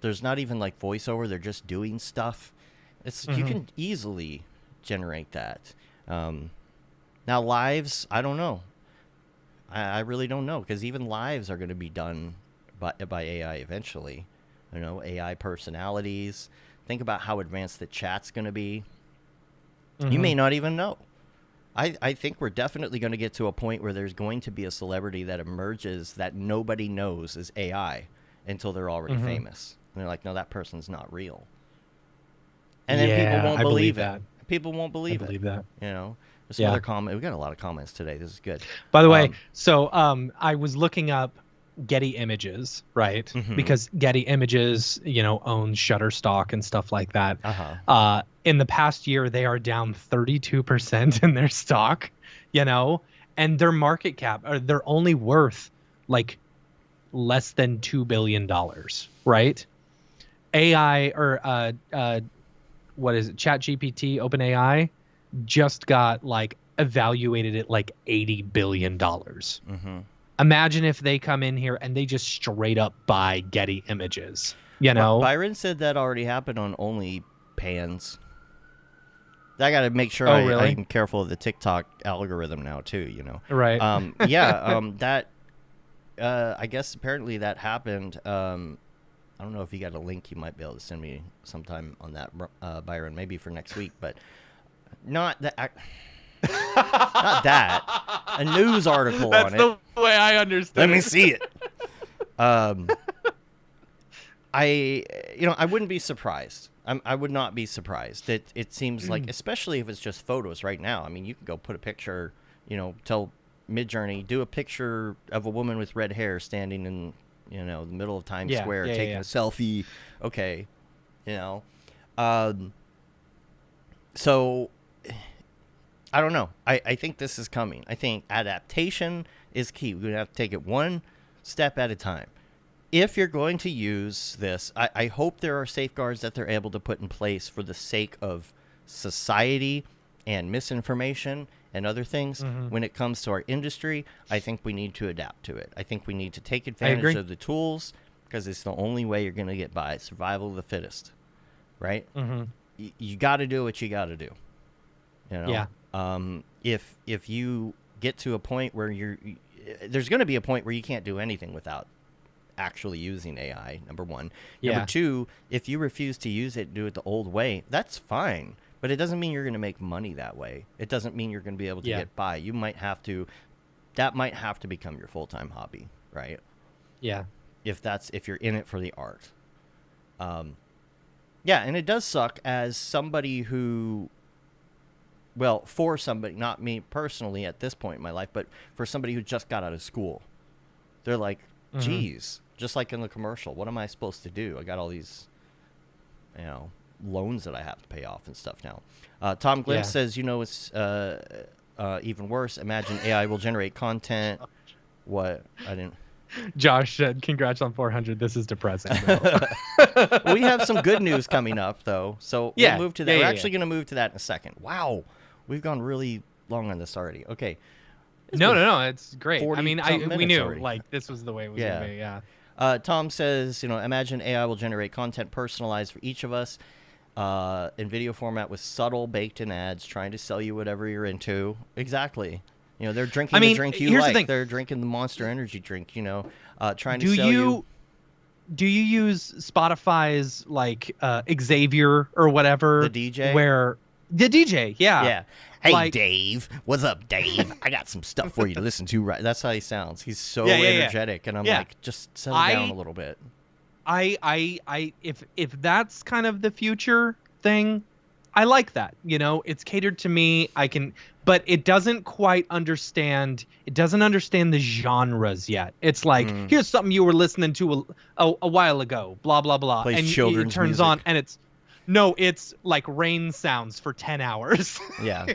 there's not even like voiceover. They're just doing stuff. It's you can easily generate that. Now lives, I don't know. I really don't know, because even lives are going to be done by AI eventually. AI personalities. Think about how advanced the chat's going to be. You may not even know. I think we're definitely going to get to a point where there's going to be a celebrity that emerges that nobody knows is AI until they're already famous. And they're like, no, that person's not real. And then people won't believe it. People won't believe it. I believe that. There's some other comment. We got a lot of comments today. This is good. By the way, so I was looking up Getty Images, right? Because Getty Images, owns Shutterstock and stuff like that. In the past year, they are down 32% in their stock, and their market cap, or they're only worth like less than $2 billion, right? AI or what is it? ChatGPT, OpenAI just got like evaluated at like $80 billion. Imagine if they come in here and they just straight up buy Getty Images, Byron said that already happened on OnlyPans. I got to make sure I'm careful of the TikTok algorithm now too, Right. That I guess apparently that happened. I don't know if you got a link you might be able to send me sometime on that, Byron, maybe for next week, but not that. Not that. A news article on it. That's the way I understand. Let me see it. I wouldn't be surprised. I would not be surprised. It seems like, especially if it's just photos right now. I mean, you can go put a picture, tell Midjourney, do a picture of a woman with red hair standing in, the middle of Times Square taking a selfie. Okay. So I don't know. I think this is coming. I think adaptation is key. We're going to have to take it one step at a time. If you're going to use this, I hope there are safeguards that they're able to put in place for the sake of society and misinformation and other things. When it comes to our industry, I think we need to adapt to it. I think we need to take advantage of the tools, because it's the only way you're going to get by. Survival of the fittest, right? You got to do what you got to do. If you get to a point where there's going to be a point where you can't do anything without actually using AI, number one. Number two, if you refuse to use it, do it the old way, that's fine. But it doesn't mean you're going to make money that way. It doesn't mean you're going to be able to get by. You might have to, that might have to become your full-time hobby, right? Yeah. If you're in it for the art. And it does suck as somebody who, well, for somebody, not me personally at this point in my life, but for somebody who just got out of school. They're like, geez, just like in the commercial, what am I supposed to do? I got all these, loans that I have to pay off and stuff now. Tom Glenn says, it's even worse. Imagine AI will generate content. What? I didn't. Josh said, congrats on 400. This is depressing. We have some good news coming up, though. So we'll move to that. We're actually going to move to that in a second. Wow. We've gone really long on this already. Okay. No. It's great. I mean, we knew already. Like this was the way it was going to be. Yeah. Tom says, imagine AI will generate content personalized for each of us in video format with subtle baked-in ads trying to sell you whatever you're into. Exactly. They're drinking the drink you like. They're drinking the Monster Energy drink, trying to sell you. Do you use Spotify's like Xavier or whatever? The DJ? The DJ, yeah. Yeah. Hey, Dave. What's up, Dave? I got some stuff for you to listen to. Right? That's how he sounds. He's so energetic, and I'm like, just settle down a little bit. If that's kind of the future thing, I like that. It's catered to me. But it doesn't quite understand. It doesn't understand the genres yet. It's like, here's something you were listening to a while ago. Blah blah blah. Plays and children's it turns music. on, and it's like rain sounds for 10 hours. Yeah.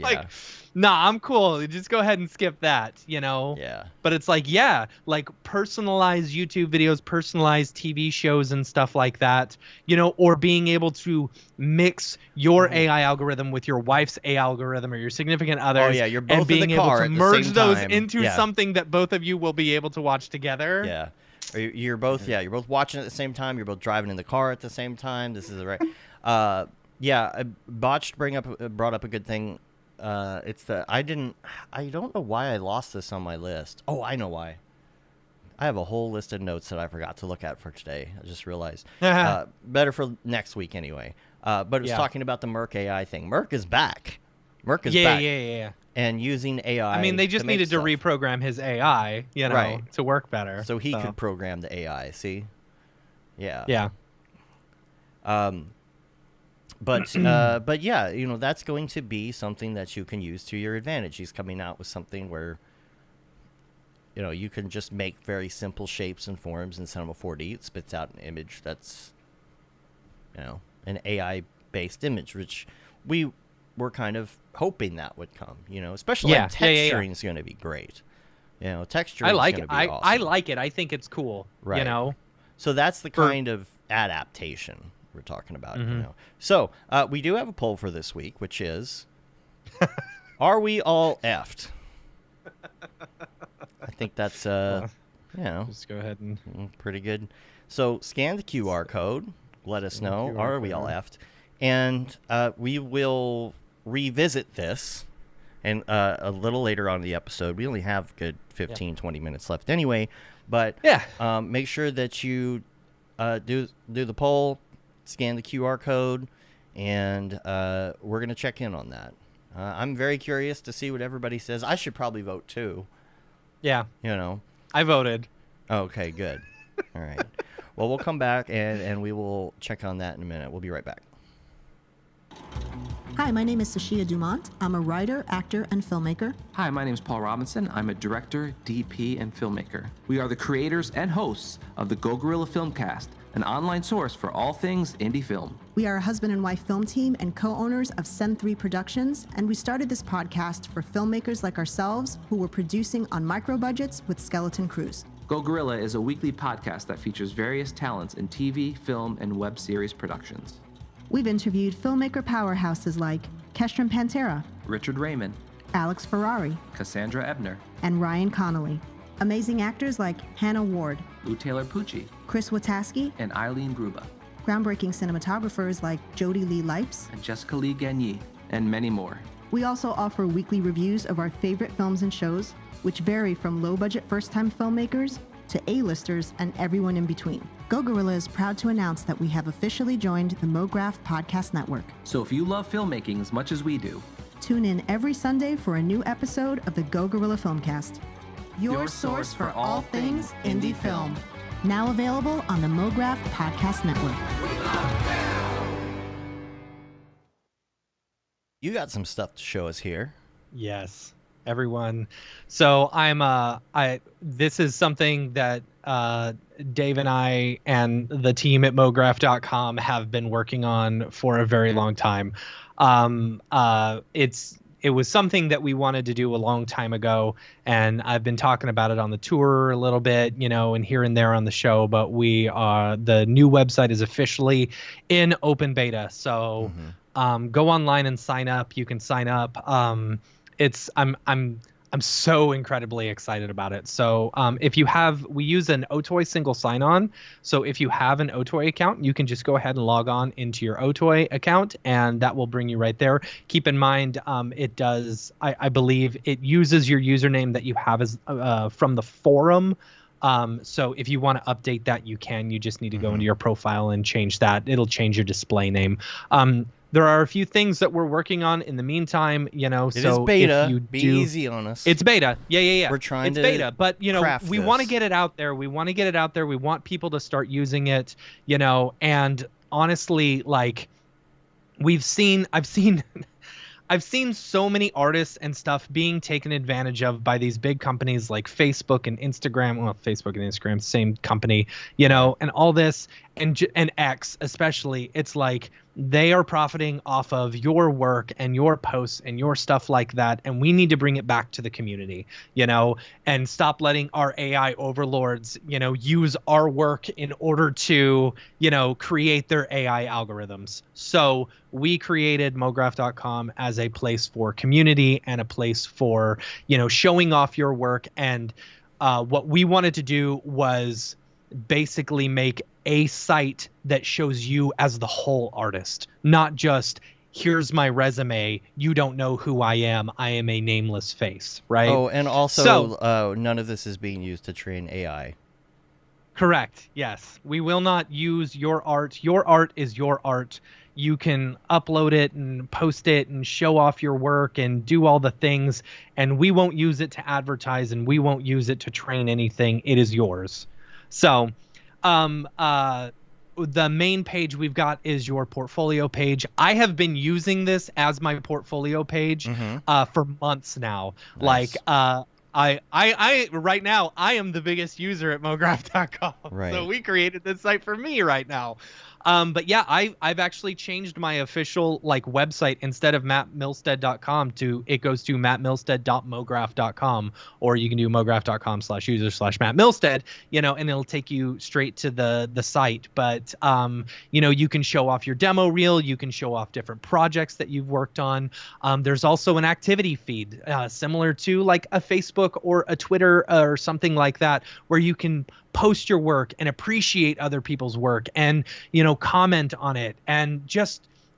Like, nah, I'm cool. Just go ahead and skip that, you know? Yeah. But it's like, yeah, like personalized YouTube videos, personalized TV shows and stuff like that, you know, or being able to mix your AI algorithm with your wife's AI algorithm or your significant other's. Oh, yeah, you're both and being in the able car to at the merge same those time. into Yeah. something that both of you will be able to watch together. Yeah. Or you're both you're both watching at the same time. You're both driving in the car at the same time. This is the right. Botched brought up a good thing. It's the I don't know why I lost this on my list. Oh, I know why. I have a whole list of notes that I forgot to look at for today. I just realized. Better for next week anyway. But it was talking about the Merc AI thing. Merc is back. Merc is back. Yeah. And using AI. I mean, they just needed to stuff. reprogram his AI, you know, to work better. So he could program the AI. See? Yeah. Yeah. But yeah, you know, that's going to be something that you can use to your advantage. He's coming out with something where, you know, you can just make very simple shapes and forms and send them a 4D. It spits out an image that's, you know, an AI-based image, which we were kind of hoping that would come, you know, especially like texturing is going to be great. You know, texturing is going to be awesome. I like it. I think it's cool, you know. So that's the kind of adaptation we're talking about, you know. So we do have a poll for this week, which is, are we all effed? I think that's, you know, just go ahead and pretty good. So scan the QR code. Let us know, are we all effed? And we will revisit this and a little later on in the episode. We only have a good 15, 20 minutes left anyway. But make sure that you do the poll, scan the QR code, and we're going to check in on that. I'm very curious to see what everybody says. I should probably vote too. Yeah. You know. I voted. Okay, good. All right. Well, we'll come back and we will check on that in a minute. We'll be right back. Hi, my name is Sashia Dumont. I'm a writer, actor, and filmmaker. Hi, my name is Paul Robinson. I'm a director, DP, and filmmaker. We are the creators and hosts of the Go Gorilla Filmcast, an online source for all things indie film. We are a husband and wife film team and co-owners of Send 3 Productions, and we started this podcast for filmmakers like ourselves who were producing on micro budgets with skeleton crews. Go Gorilla is a weekly podcast that features various talents in TV, film, and web series productions. We've interviewed filmmaker powerhouses like Kestrin Pantera, Richard Raymond, Alex Ferrari, Cassandra Ebner, and Ryan Connolly. Amazing actors like Hannah Ward, Lou Taylor Pucci, Chris Wataski, and Eileen Gruba, groundbreaking cinematographers like Jody Lee Lipes, and Jessica Lee Gagné, and many more. We also offer weekly reviews of our favorite films and shows, which vary from low-budget first-time filmmakers to A-listers and everyone in between. Go Gorilla is proud to announce that we have officially joined the Mograph Podcast Network. So if you love filmmaking as much as we do, tune in every Sunday for a new episode of the Go Gorilla Filmcast, your source for all things indie film. Now available on the Mograph Podcast Network. You got some stuff to show us here. Yes, everyone. So this is something that Dave and I and the team at Mograph.com have been working on for a very long time. It was something that we wanted to do a long time ago, and I've been talking about it on the tour a little bit, you know, and here and there on the show, but the new website is officially in open beta. So go online and sign up. You can sign up. I'm so incredibly excited about it. So we use an Otoy single sign-on. So if you have an Otoy account, you can just go ahead and log on into your Otoy account, and that will bring you right there. Keep in mind, I believe it uses your username that you have as from the forum. So if you want to update that, you can. You just need to go into your profile and change that. It'll change your display name. There are a few things that we're working on in the meantime, you know. It is beta. Be easy on us. It's beta. Yeah. We're trying it's to beta, but you know, we want to this. get it out there. We want people to start using it, you know. And honestly, like I've seen so many artists and stuff being taken advantage of by these big companies like Facebook and Instagram. Well, Facebook and Instagram, same company, you know, and all this. and X especially, it's like they are profiting off of your work and your posts and your stuff like that, and we need to bring it back to the community, and stop letting our AI overlords, use our work in order to, create their AI algorithms. So we created Mograph.com as a place for community and a place for, showing off your work. And what we wanted to do was basically make a site that shows you as the whole artist, not just here's my resume, you don't know who I am a nameless face, right? Oh, and also none of this is being used to train AI. Correct. Yes. We will not use your art. Your art is your art. You can upload it and post it and show off your work and do all the things, and we won't use it to advertise, and we won't use it to train anything. It is yours. So, the main page we've got is your portfolio page. I have been using this as my portfolio page for months now. Nice. Like, I right now I am the biggest user at Mograph.com. Right. So we created this site for me right now. But yeah, I've actually changed my official website. Instead of mattmilstead.com it goes to mattmilstead.mograph.com, or you can do mograph.com/user/mattmilstead, and it'll take you straight to the site. But you can show off your demo reel, you can show off different projects that you've worked on. There's also an activity feed, similar to like a Facebook or a Twitter or something like that, where you can post your work and appreciate other people's work and, comment on it. And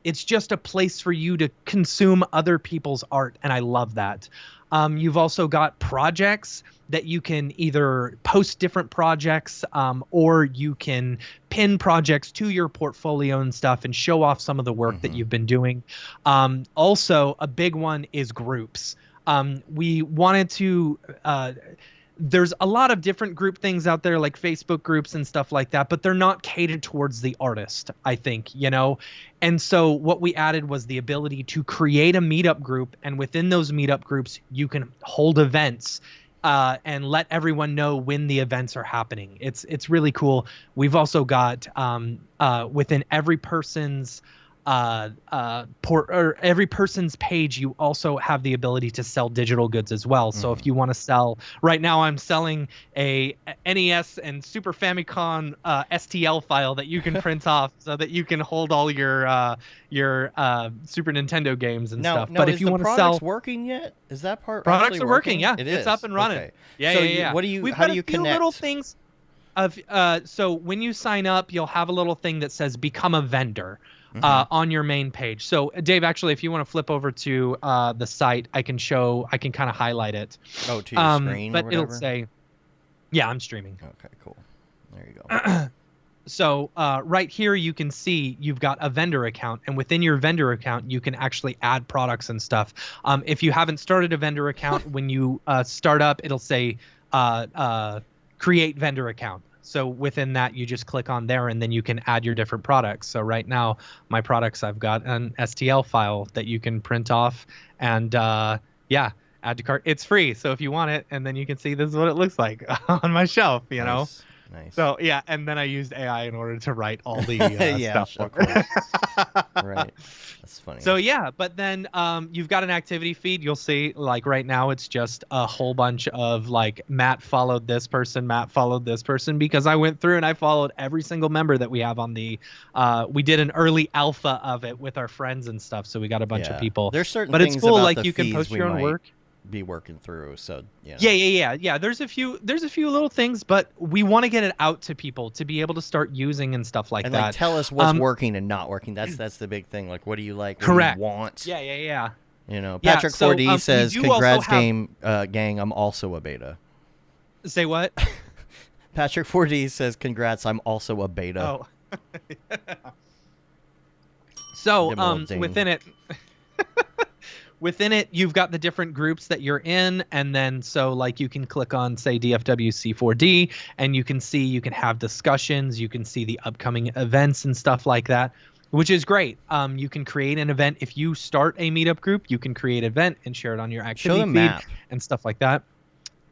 it's just a place for you to consume other people's art. And I love that. You've also got projects that you can either post different projects, or you can pin projects to your portfolio and stuff and show off some of the work that you've been doing. Also, a big one is groups. We wanted to, there's a lot of different group things out there, like Facebook groups and stuff like that, but they're not catered towards the artist, I think, And so what we added was the ability to create a meetup group, and within those meetup groups, you can hold events and let everyone know when the events are happening. It's really cool. We've also got within every person's every person's page, you also have the ability to sell digital goods as well. So if you want to sell, right now I'm selling a NES and Super Famicom STL file that you can print off so that you can hold all your Super Nintendo games and stuff. Now, but is if you the want to products sell, working yet? Is that part products actually are working? Yeah, It it's is. up and running. Okay. Yeah, So yeah. What do you? We've How got do you a few connect? little things. So when you sign up, you'll have a little thing that says "Become a vendor." On your main page. So Dave, actually, if you want to flip over to the site, I can kind of highlight it. Oh, to your screen, but or whatever? it'll say, yeah, I'm streaming. Okay, cool. There you go. So right here, you can see you've got a vendor account, and within your vendor account, you can actually add products and stuff. If you haven't started a vendor account, when you start up, it'll say create vendor account. So within that, you just click on there, and then you can add your different products. So right now, my products, I've got an STL file that you can print off and add to cart. It's free. So if you want it, and then you can see this is what it looks like on my shelf, Nice. So yeah, and then I used AI in order to write all the stuff. Of course. Right. That's funny. So yeah, but then you've got an activity feed. You'll see, like right now, it's just a whole bunch of like Matt followed this person, because I went through and I followed every single member that we have on the. We did an early alpha of it with our friends and stuff, so we got a bunch of people. There's certain but things it's cool, about like the you can fees post we your own might work. Be working through, so Yeah. There's a few little things, but we want to get it out to people to be able to start using and stuff like and that. like tell us what's working and not working. That's the big thing. Like, what do you like? What Correct. do you want? Yeah. Patrick 4D says, you also "Congrats, have- gang. I'm also a beta." Say what? Patrick 4D says, "Congrats, I'm also a beta." Oh. So Give him a little ding. within it, you've got the different groups that you're in, and then so like you can click on, say, DFWC4D, and you can have discussions, you can see the upcoming events and stuff like that, which is great. You can create an event. If you start a meetup group, you can create an event and share it on your activity the feed map. and stuff like that.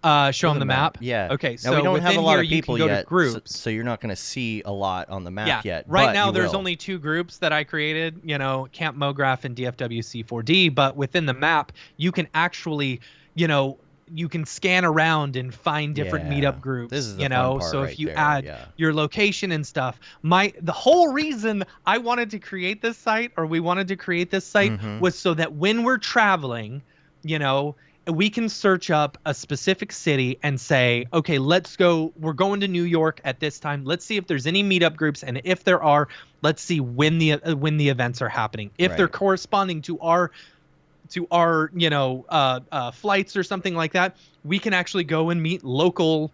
Show them the map. Yeah. Okay. Now So we don't have a lot of you people can go yet, to groups. so you're not going to see a lot on the map yet. Right but now, you there's will. only 2 groups that I created. Camp Mograph and DFWC4D. But within the map, you can actually, you can scan around and find different meetup groups. This is the fun part so right if you there, add your location and stuff, the whole reason I wanted to create this site, or we wanted to create this site, was so that when we're traveling, we can search up a specific city and say, okay, let's go. We're going to New York at this time. Let's see if there's any meetup groups, and if there are, let's see when the events are happening. If they're corresponding to our flights or something like that, we can actually go and meet local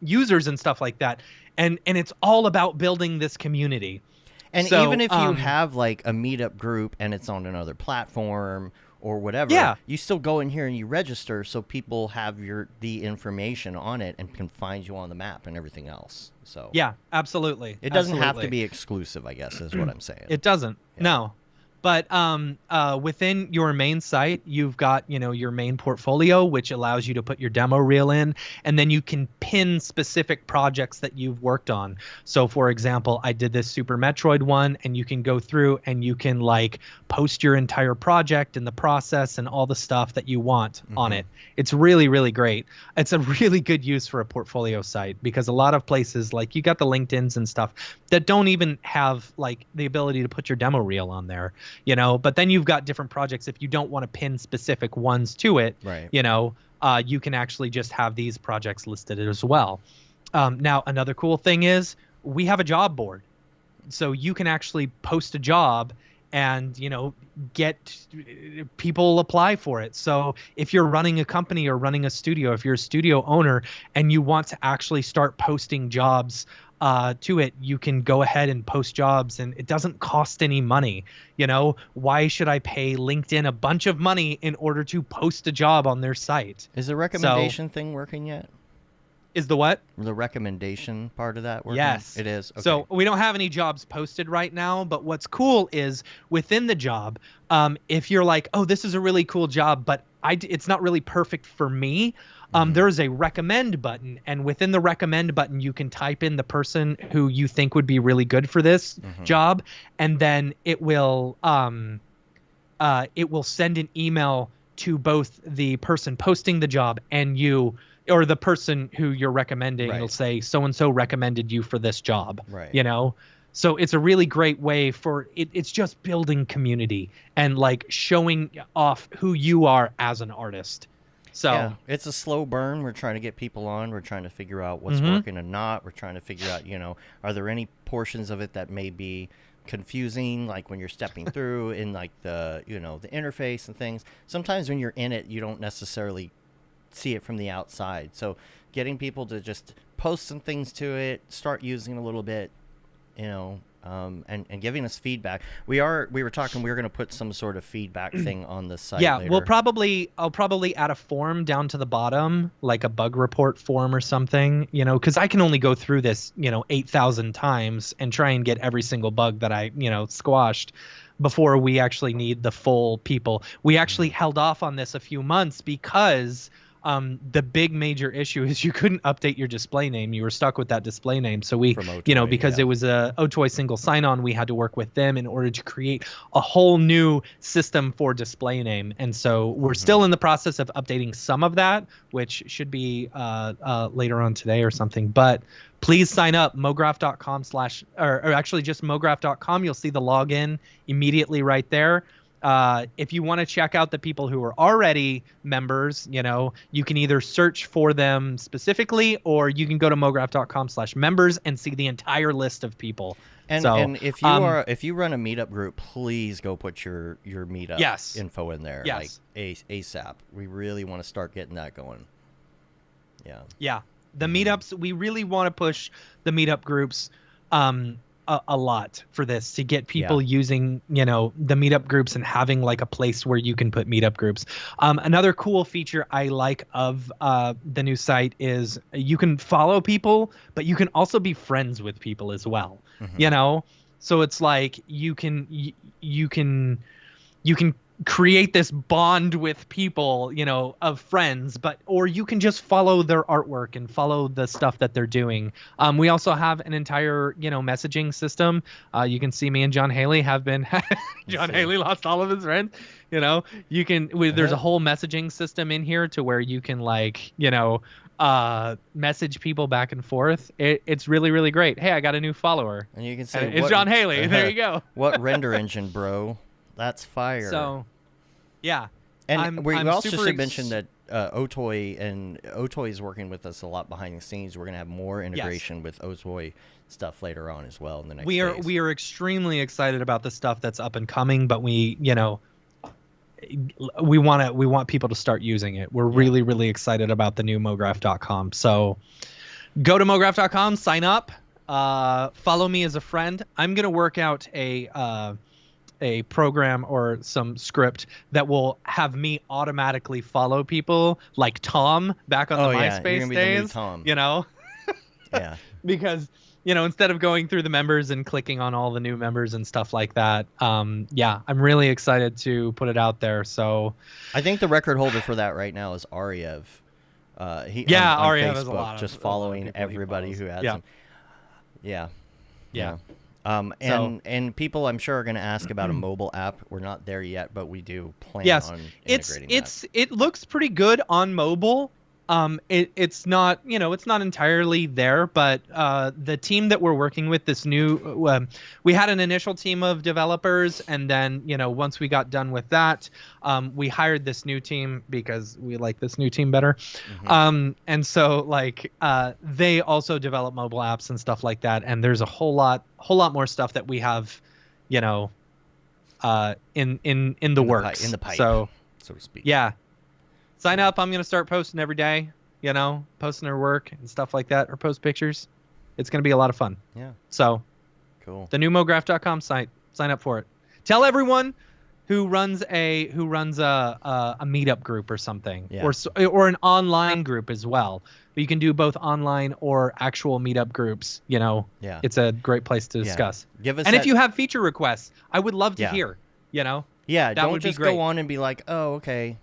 users and stuff like that. And it's all about building this community. And so, even if you have like a meetup group and it's on another platform or whatever, you still go in here and you register so people have the information on it and can find you on the map and everything else. So yeah, absolutely. It doesn't have to be exclusive, I guess, is what I'm saying. It doesn't. Yeah. No. But within your main site, you've got, your main portfolio, which allows you to put your demo reel in, and then you can pin specific projects that you've worked on. So, for example, I did this Super Metroid one, and you can go through and you can post your entire project and the process and all the stuff that you want on it. It's really, really great. It's a really good use for a portfolio site, because a lot of places, you got the LinkedIns and stuff that don't even have the ability to put your demo reel on there. But then you've got different projects. If you don't want to pin specific ones to it, you can actually just have these projects listed as well. Now, another cool thing is we have a job board. So you can actually post a job and, get people apply for it. So if you're running a company or running a studio, if you're a studio owner and you want to actually start posting jobs to it, you can go ahead and post jobs, and it doesn't cost any money. Why should I pay LinkedIn a bunch of money in order to post a job on their site? Is the recommendation thing working yet? Is the what? The recommendation part of that working? Yes. It is. Okay. So we don't have any jobs posted right now, but what's cool is within the job, if you're like, oh, this is a really cool job, but it's not really perfect for me, there is a recommend button, and within the recommend button, you can type in the person who you think would be really good for this job, and then it will send an email to both the person posting the job and you, or the person who you're recommending. It'll say so-and-so recommended you for this job, So it's a really great way for it. It's just building community and showing off who you are as an artist. So yeah, it's a slow burn. We're trying to get people on. We're trying to figure out what's working and not. We're trying to figure out, are there any portions of it that may be confusing, like when you're stepping through in the the interface and things. Sometimes when you're in it, you don't necessarily see it from the outside. So getting people to just post some things to it, start using a little bit, and giving us feedback. We were talking, we were going to put some sort of feedback thing on the site. Yeah, later. I'll probably add a form down to the bottom, like a bug report form or something, because I can only go through this, 8,000 times and try and get every single bug that I, squashed before we actually need the full people. We actually held off on this a few months because the big major issue is you couldn't update your display name. You were stuck with that display name. So we, because it was a Otoy single sign-on, we had to work with them in order to create a whole new system for display name. And so we're still in the process of updating some of that, which should be later on today or something. But please sign up, mograph.com / or actually just mograph.com. You'll see the login immediately right there. If you want to check out the people who are already members, you can either search for them specifically, or you can go to mograph.com / members and see the entire list of people. And if you run a meetup group, please go put your meetup info in there, like ASAP. We really want to start getting that going. Yeah. Yeah. The meetups, we really want to push the meetup groups a lot for this, to get people using, the meetup groups and having like a place where you can put meetup groups. Another cool feature I like of the new site is you can follow people, but you can also be friends with people as well. So it's like you can create this bond with people, you know, of friends, or you can just follow their artwork and follow the stuff that they're doing. We also have an entire, you know, messaging system. You can see me and John Haley have been John Haley lost all of his friends. You know, you can there's a whole messaging system in here to where you can, like, you know, message people back and forth. It's really, really great. Hey, I got a new follower. And you can say, it's John Haley. There you go. What render engine, bro? That's fire. So, yeah. And we I'm also super should mention that Otoy is working with us a lot behind the scenes. We're going to have more integration with Otoy stuff later on as well in the next days. We are extremely excited about the stuff that's up and coming, but we want people to start using it. We're really, really excited about the new Mograph.com. So go to Mograph.com, sign up, follow me as a friend. I'm going to work out a program or some script that will have me automatically follow people, like Tom back on the MySpace days. Tom. You know? Yeah. Because, you know, instead of going through the members and clicking on all the new members and stuff like that, I'm really excited to put it out there. So I think the record holder for that right now is Ariev. On Ariev Facebook, has a lot of following everybody who has him. Yeah. And people, I'm sure, are going to ask about a mobile app. We're not there yet, but we do plan on integrating that. It looks pretty good on mobile. It's not, you know, it's not entirely there, but the team that we're working with, this new, we had an initial team of developers, and then, you know, once we got done with that, we hired this new team because we like this new team better. And so, like, they also develop mobile apps and stuff like that, and there's a whole lot more stuff that we have, you know, in the works, in the pipe, so to speak. Yeah. Sign up. I'm going to start posting every day, you know, posting our work and stuff like that, or post pictures. It's going to be a lot of fun. Yeah. So cool. The new Mograph.com site, sign up for it. Tell everyone who runs a meetup group or something, or an online group as well. But you can do both online or actual meetup groups. You know, it's a great place to discuss. Give us if you have feature requests, I would love to hear, you know, that don't would just be great. Go on and be like, oh, okay.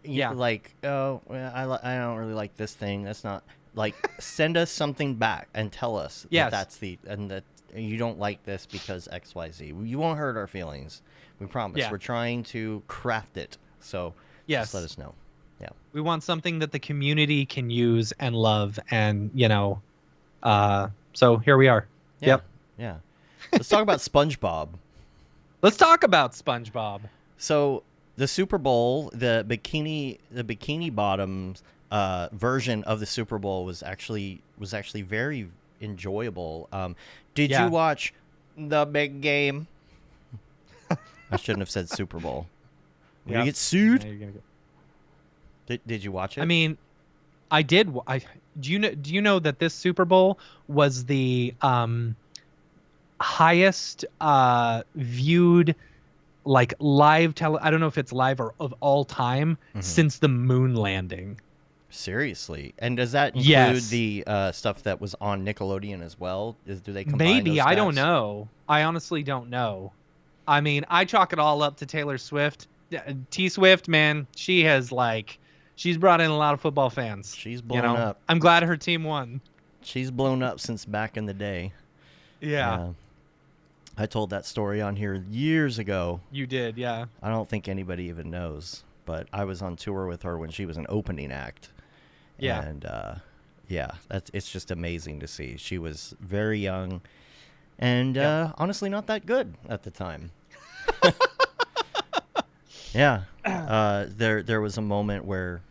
Like, oh, I don't really like this thing. That's not, like, send us something back and tell us that you don't like this because XYZ. You won't hurt our feelings. We promise. We're trying to craft it. So just let us know. Yeah. We want something that the community can use and love, and, you know, so here we are. Yeah. Yeah. Let's talk about SpongeBob. Let's talk about SpongeBob. So the Super Bowl, the bikini bottoms version of the Super Bowl was actually very enjoyable. Did you watch the big game? I shouldn't have said Super Bowl. We're gonna get sued. Did you watch it? I mean, I did. Do you know that this Super Bowl was the highest viewed, like, live I don't know if it's live or of all time, since the moon landing. Seriously? And does that include the stuff that was on Nickelodeon as well? Do they combine Maybe, those stats? I don't know. I honestly don't know. I mean, I chalk it all up to Taylor Swift. T Swift, man, she's brought in a lot of football fans. She's blown up. I'm glad her team won. She's blown up since back in the day. Yeah. I told that story on here years ago. You did, yeah. I don't think anybody even knows, but I was on tour with her when she was an opening act. Yeah. And it's just amazing to see. She was very young and honestly not that good at the time. Yeah. There was a moment where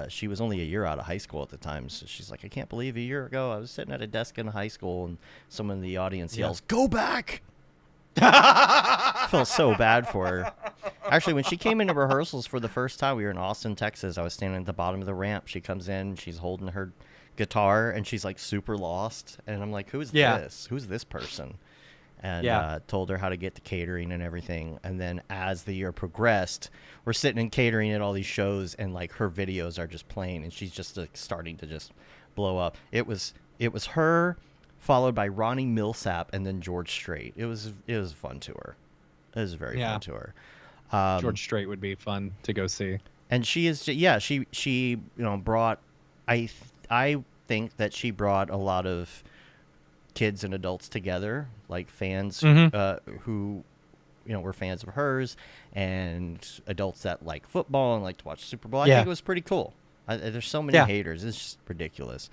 she was only a year out of high school at the time. So she's like, I can't believe a year ago I was sitting at a desk in high school and someone in the audience yells, "Go back!" I felt so bad for her. Actually, when she came into rehearsals for the first time, we were in Austin, Texas. I was standing at the bottom of the ramp. She comes in, she's holding her guitar, and she's like super lost. And I'm like, who's this? Who's this person? And told her how to get to catering and everything. And then as the year progressed, we're sitting in catering at all these shows, and like her videos are just playing, and she's just like, starting to just blow up. It was her, followed by Ronnie Millsap, and then George Strait. It was a fun tour. It was a very fun tour. George Strait would be fun to go see. And she is, yeah, she brought, I think that she brought a lot of kids and adults together, like fans who were fans of hers, and adults that like football and like to watch Super Bowl. I think it was pretty cool. There's so many haters; it's just ridiculous.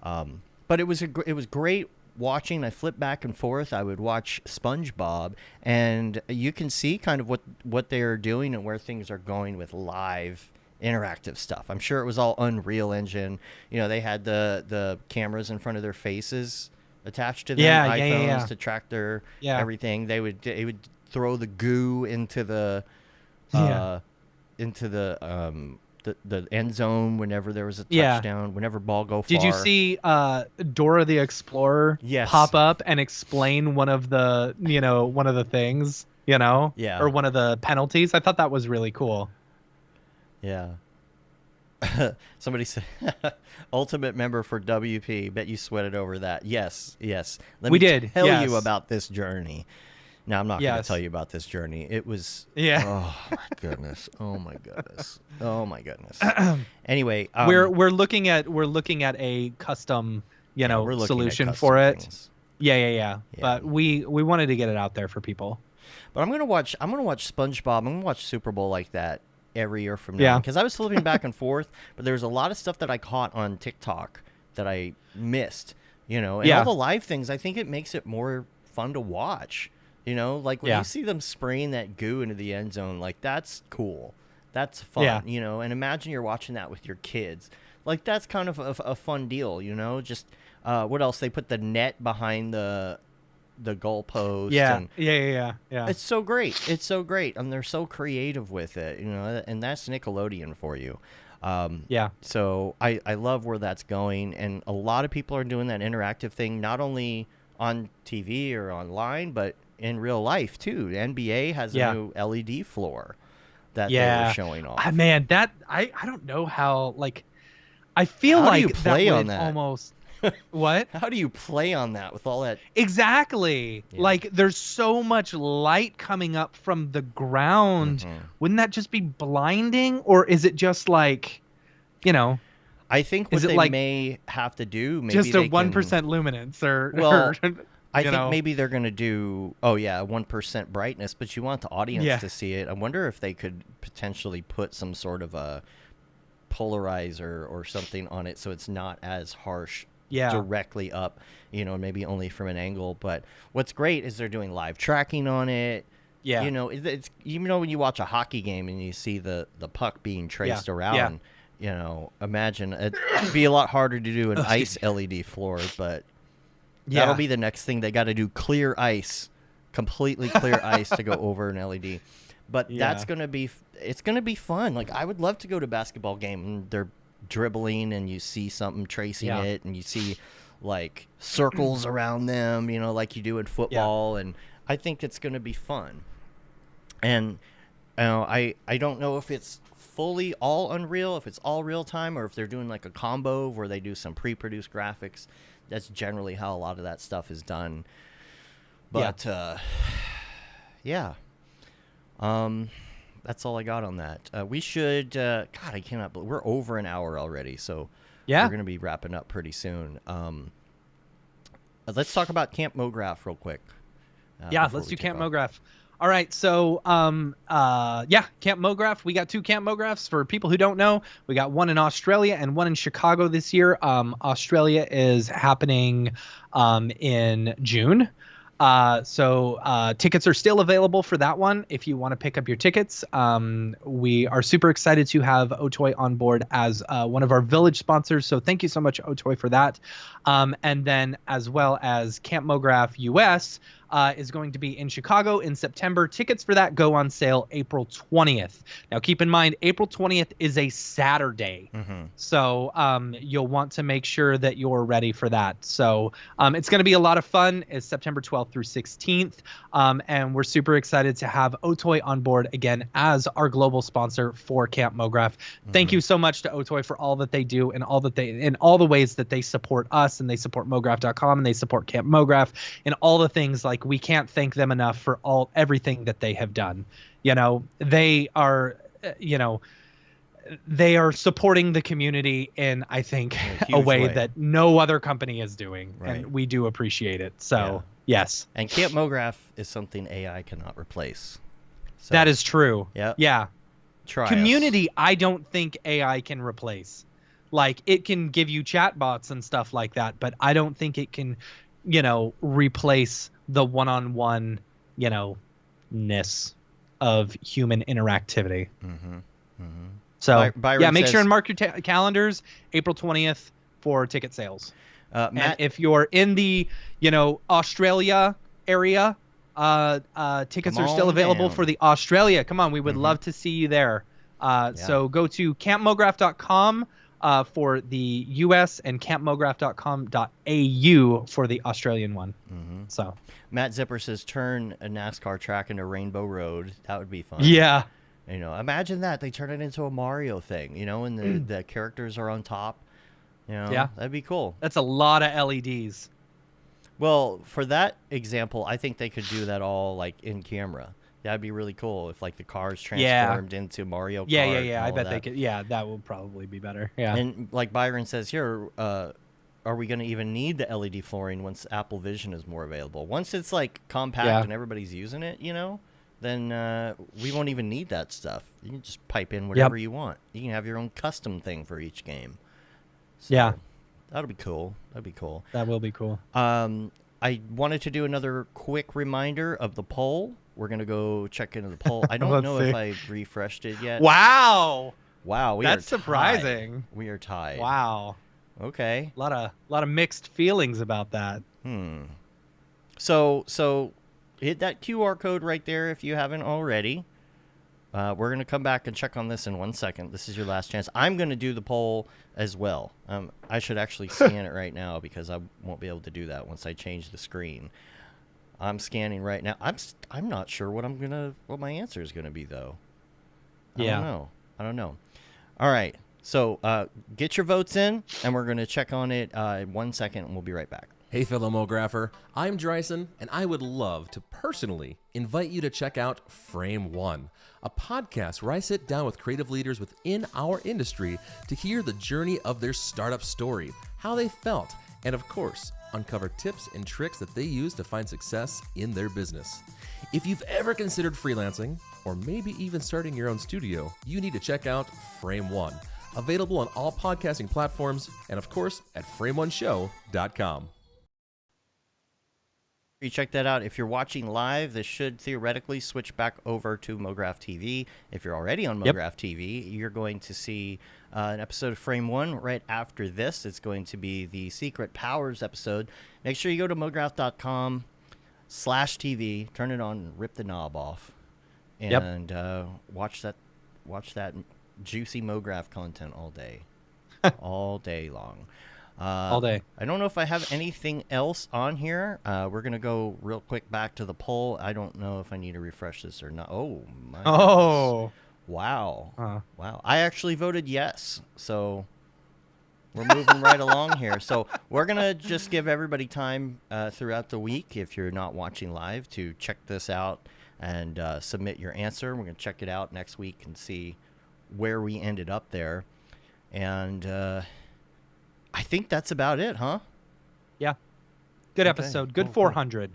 But it was great watching. I flipped back and forth. I would watch SpongeBob, and you can see kind of what they are doing and where things are going with live interactive stuff. I'm sure it was all Unreal Engine. They had the cameras in front of their faces attached to their iPhones to track their everything. They would throw the goo into the end zone whenever there was a touchdown, whenever ball go far. Did you see Dora the Explorer pop up and explain one of the things, or one of the penalties? I thought that was really cool. Yeah. Somebody said, ultimate member for WP. Bet you sweated over that. Yes. Let me tell you about this journey. No, I'm not going to tell you about this journey. It was. Yeah. Oh my goodness. Oh my goodness. Oh my goodness. Anyway, we're looking at a custom solution for it. Things. Yeah. But we wanted to get it out there for people. But I'm gonna watch SpongeBob. I'm gonna watch Super Bowl like that every year from now, because I was flipping back and forth, but there's a lot of stuff that I caught on TikTok that I missed, and all the live things. I think it makes it more fun to watch, like when you see them spraying that goo into the end zone, like that's cool, that's fun, and imagine you're watching that with your kids, like that's kind of a fun deal, just what else, they put the net behind the goalpost. Yeah. It's so great. And they're so creative with it, and that's Nickelodeon for you. So I love where that's going, and a lot of people are doing that interactive thing, not only on TV or online, but in real life too. The NBA has a new LED floor that they were showing off. Man, that I don't know how, like, I feel how like do you play that on that? Almost what? How do you play on that with all that? Exactly. Yeah. Like, there's so much light coming up from the ground. Wouldn't that just be blinding? Or is it just like, I think what they may have to do, maybe just a 1% luminance, or I think maybe they're going to do 1% brightness, but you want the audience to see it. I wonder if they could potentially put some sort of a polarizer or something on it so it's not as harsh directly up, maybe only from an angle. But what's great is they're doing live tracking on it. It's when you watch a hockey game and you see the puck being traced around, imagine it'd be a lot harder to do an ice LED floor, but that'll be the next thing. They got to do clear ice, completely clear ice to go over an LED. But it's going to be fun. Like, I would love to go to a basketball game and they're dribbling and you see something tracing it, and you see like circles around them, like you do in football. And I think it's going to be fun. And I don't know if it's fully all Unreal, if it's all real time, or if they're doing like a combo where they do some pre-produced graphics. That's generally how a lot of that stuff is done. But that's all I got on that. We should, God, I cannot believe we're over an hour already, so we're going to be wrapping up pretty soon. Let's talk about Camp Mograph real quick. Let's do Camp Mograph. All right, so Camp Mograph. We got 2 Camp Mographs. For people who don't know, we got one in Australia and one in Chicago this year. Australia is happening in June. So tickets are still available for that one if you want to pick up your tickets. We are super excited to have Otoy on board as one of our village sponsors. So thank you so much, Otoy, for that. And then as well as Camp Mograph US is going to be in Chicago in September. Tickets for that go on sale April 20th. Now, keep in mind, April 20th is a Saturday. So you'll want to make sure that you're ready for that. So it's going to be a lot of fun. It's September 12th through 16th. And we're super excited to have Otoy on board again as our global sponsor for Camp Mograph. Thank you so much to Otoy for all that they do and all the ways that they support us, and they support Mograph.com, and they support Camp Mograph and all the things like like we can't thank them enough for everything that they have done. They are, they are supporting the community in, I think, a way that no other company is doing. Right. And we do appreciate it. So, yes. And Camp Mograph is something AI cannot replace. So, that is true. Yep. Yeah. Try Community, I don't think AI can replace. Like, it can give you chatbots and stuff like that, but I don't think it can, replace the one-on-one, ness of human interactivity. Mm-hmm. Mm-hmm. So, Byron make says, sure and mark your calendars, April 20th for ticket sales. Matt, and if you're in the, Australia area, tickets are still available for the Australia. Come on, we would love to see you there. So go to campmograph.com for the US and campmograph.com.au for the Australian one. Mm-hmm. So Matt Zipper says turn a NASCAR track into Rainbow Road. That would be fun. Yeah. Imagine that they turn it into a Mario thing, and the characters are on top. Yeah, that'd be cool. That's a lot of LEDs. Well, for that example, I think they could do that all like in camera. That'd be really cool if like the cars transformed into Mario Kart. Yeah. I bet they could. Yeah, that would probably be better. Yeah. And like Byron says here, are we going to even need the LED flooring once Apple Vision is more available? Once it's like compact and everybody's using it, then we won't even need that stuff. You can just pipe in whatever you want. You can have your own custom thing for each game. So, that'll be cool. That'd be cool. That will be cool. I wanted to do another quick reminder of the poll. We're going to go check into the poll. I don't know if I refreshed it yet. Wow. That's surprising. We are tied. Wow. Okay. A lot of mixed feelings about that. So hit that QR code right there if you haven't already. We're going to come back and check on this in 1 second. This is your last chance. I'm going to do the poll as well. I should actually scan it right now because I won't be able to do that once I change the screen. I'm scanning right now. I'm not sure what my answer is going to be though. I don't know. All right. So get your votes in, and we're going to check on it in 1 second, and we'll be right back. Hey, fellow Mographer, I'm Dryson, and I would love to personally invite you to check out Frame One, a podcast where I sit down with creative leaders within our industry to hear the journey of their startup story, how they felt, and of course, uncover tips and tricks that they use to find success in their business. If you've ever considered freelancing, or maybe even starting your own studio, you need to check out Frame One, available on all podcasting platforms, and of course, at frameoneshow.com. You check that out. If you're watching live, this should theoretically switch back over to Mograph TV. If you're already on Mograph TV, you're going to see an episode of Frame One right after this. It's going to be the Secret Powers episode. Make sure you go to mograph.com/TV, turn it on, and rip the knob off, and watch that juicy Mograph content all day, all day long. All day. I don't know if I have anything else on here. We're going to go real quick back to the poll. I don't know if I need to refresh this or not. Oh, my goodness. Wow. Wow. I actually voted yes. So we're moving right along here. So we're going to just give everybody time throughout the week, if you're not watching live, to check this out and submit your answer. We're going to check it out next week and see where we ended up there. And I think that's about it, huh? Yeah. Good episode. Good 400.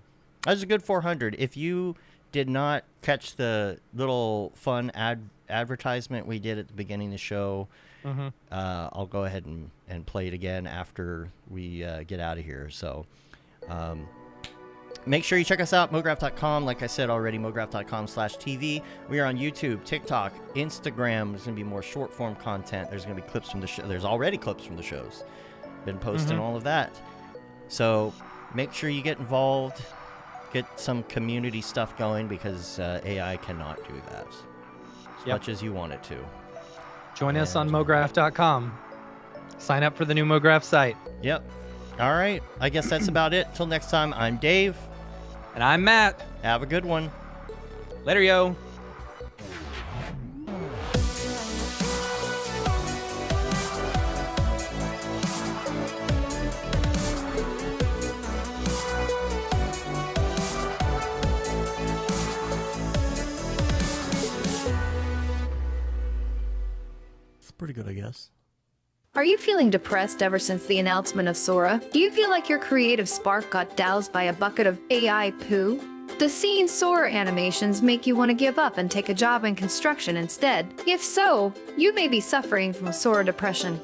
That was a good 400. If you did not catch the little fun advertisement we did at the beginning of the show, I'll go ahead and play it again after we get out of here. So make sure you check us out, mograph.com. Like I said already, mograph.com/TV. We are on YouTube, TikTok, Instagram. There's going to be more short form content. There's going to be clips from the show. There's already clips from the shows. Been posting all of that. So make sure you get involved, get some community stuff going, because AI cannot do that as much as you want it to. Join us on mograph.com. Sign up for the new Mograph site. Yep. All right. I guess that's about it. Till next time, I'm Dave. And I'm Matt. Have a good one. Later, yo. pretty good, I guess. Are you feeling depressed ever since the announcement of Sora? Do you feel like your creative spark got doused by a bucket of AI poo? The scene Sora animations make you want to give up and take a job in construction instead. If so, you may be suffering from Sora Depression.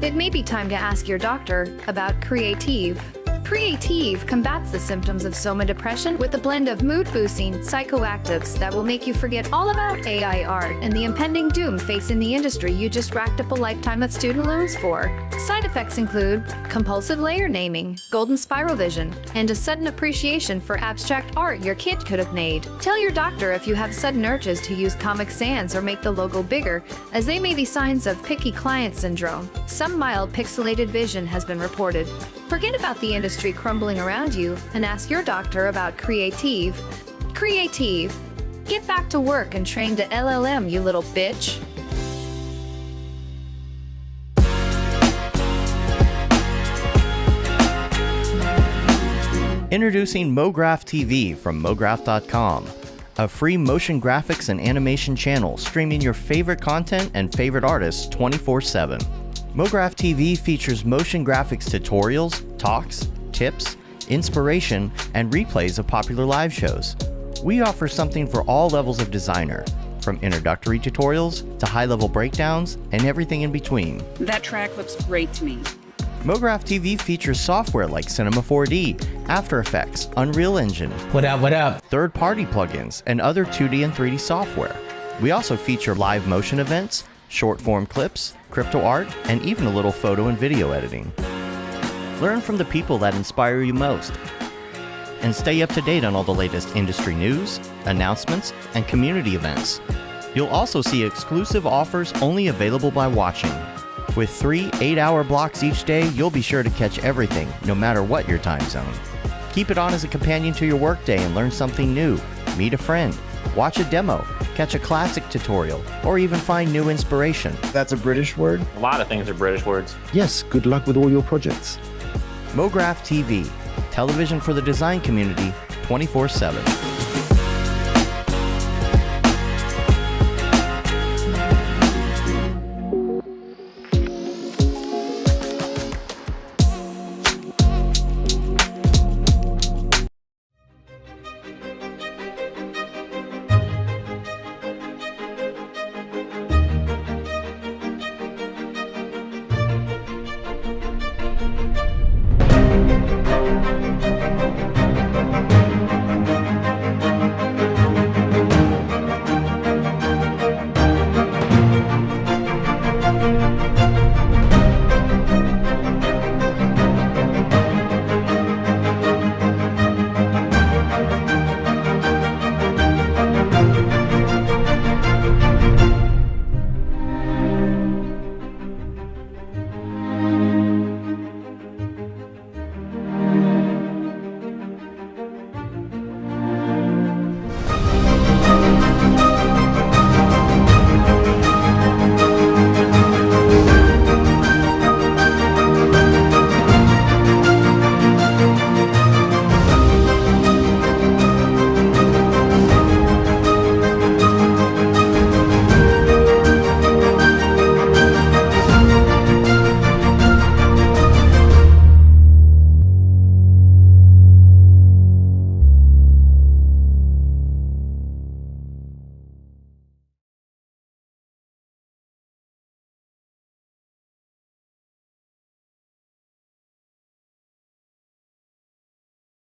It may be time to ask your doctor about Creative. Creative combats the symptoms of Soma depression with a blend of mood-boosting psychoactives that will make you forget all about AI art and the impending doom facing the industry you just racked up a lifetime of student loans for. Side effects include compulsive layer naming, golden spiral vision, and a sudden appreciation for abstract art your kid could have made. Tell your doctor if you have sudden urges to use Comic Sans or make the logo bigger, as they may be signs of picky client syndrome. Some mild pixelated vision has been reported. Forget about the industry crumbling around you and ask your doctor about Creative. Creative. Get back to work and train to LLM, you little bitch. Introducing Mograph TV from Mograph.com, a free motion graphics and animation channel streaming your favorite content and favorite artists 24/7. Mograph TV features motion graphics tutorials, talks, tips, inspiration, and replays of popular live shows. We offer something for all levels of designer, from introductory tutorials to high-level breakdowns and everything in between. That track looks great to me. Mograph TV features software like Cinema 4D, After Effects, Unreal Engine, What up? third-party plugins, and other 2D and 3D software. We also feature live motion events, short-form clips, crypto art, and even a little photo and video editing. Learn from the people that inspire you most, and stay up to date on all the latest industry news, announcements, and community events. You'll also see exclusive offers only available by watching. With 3 8-hour blocks each day, you'll be sure to catch everything, no matter what your time zone. Keep it on as a companion to your workday and learn something new. Meet a friend, watch a demo, catch a classic tutorial, or even find new inspiration. That's a British word? A lot of things are British words. Yes, good luck with all your projects. Mograph TV, television for the design community 24/7.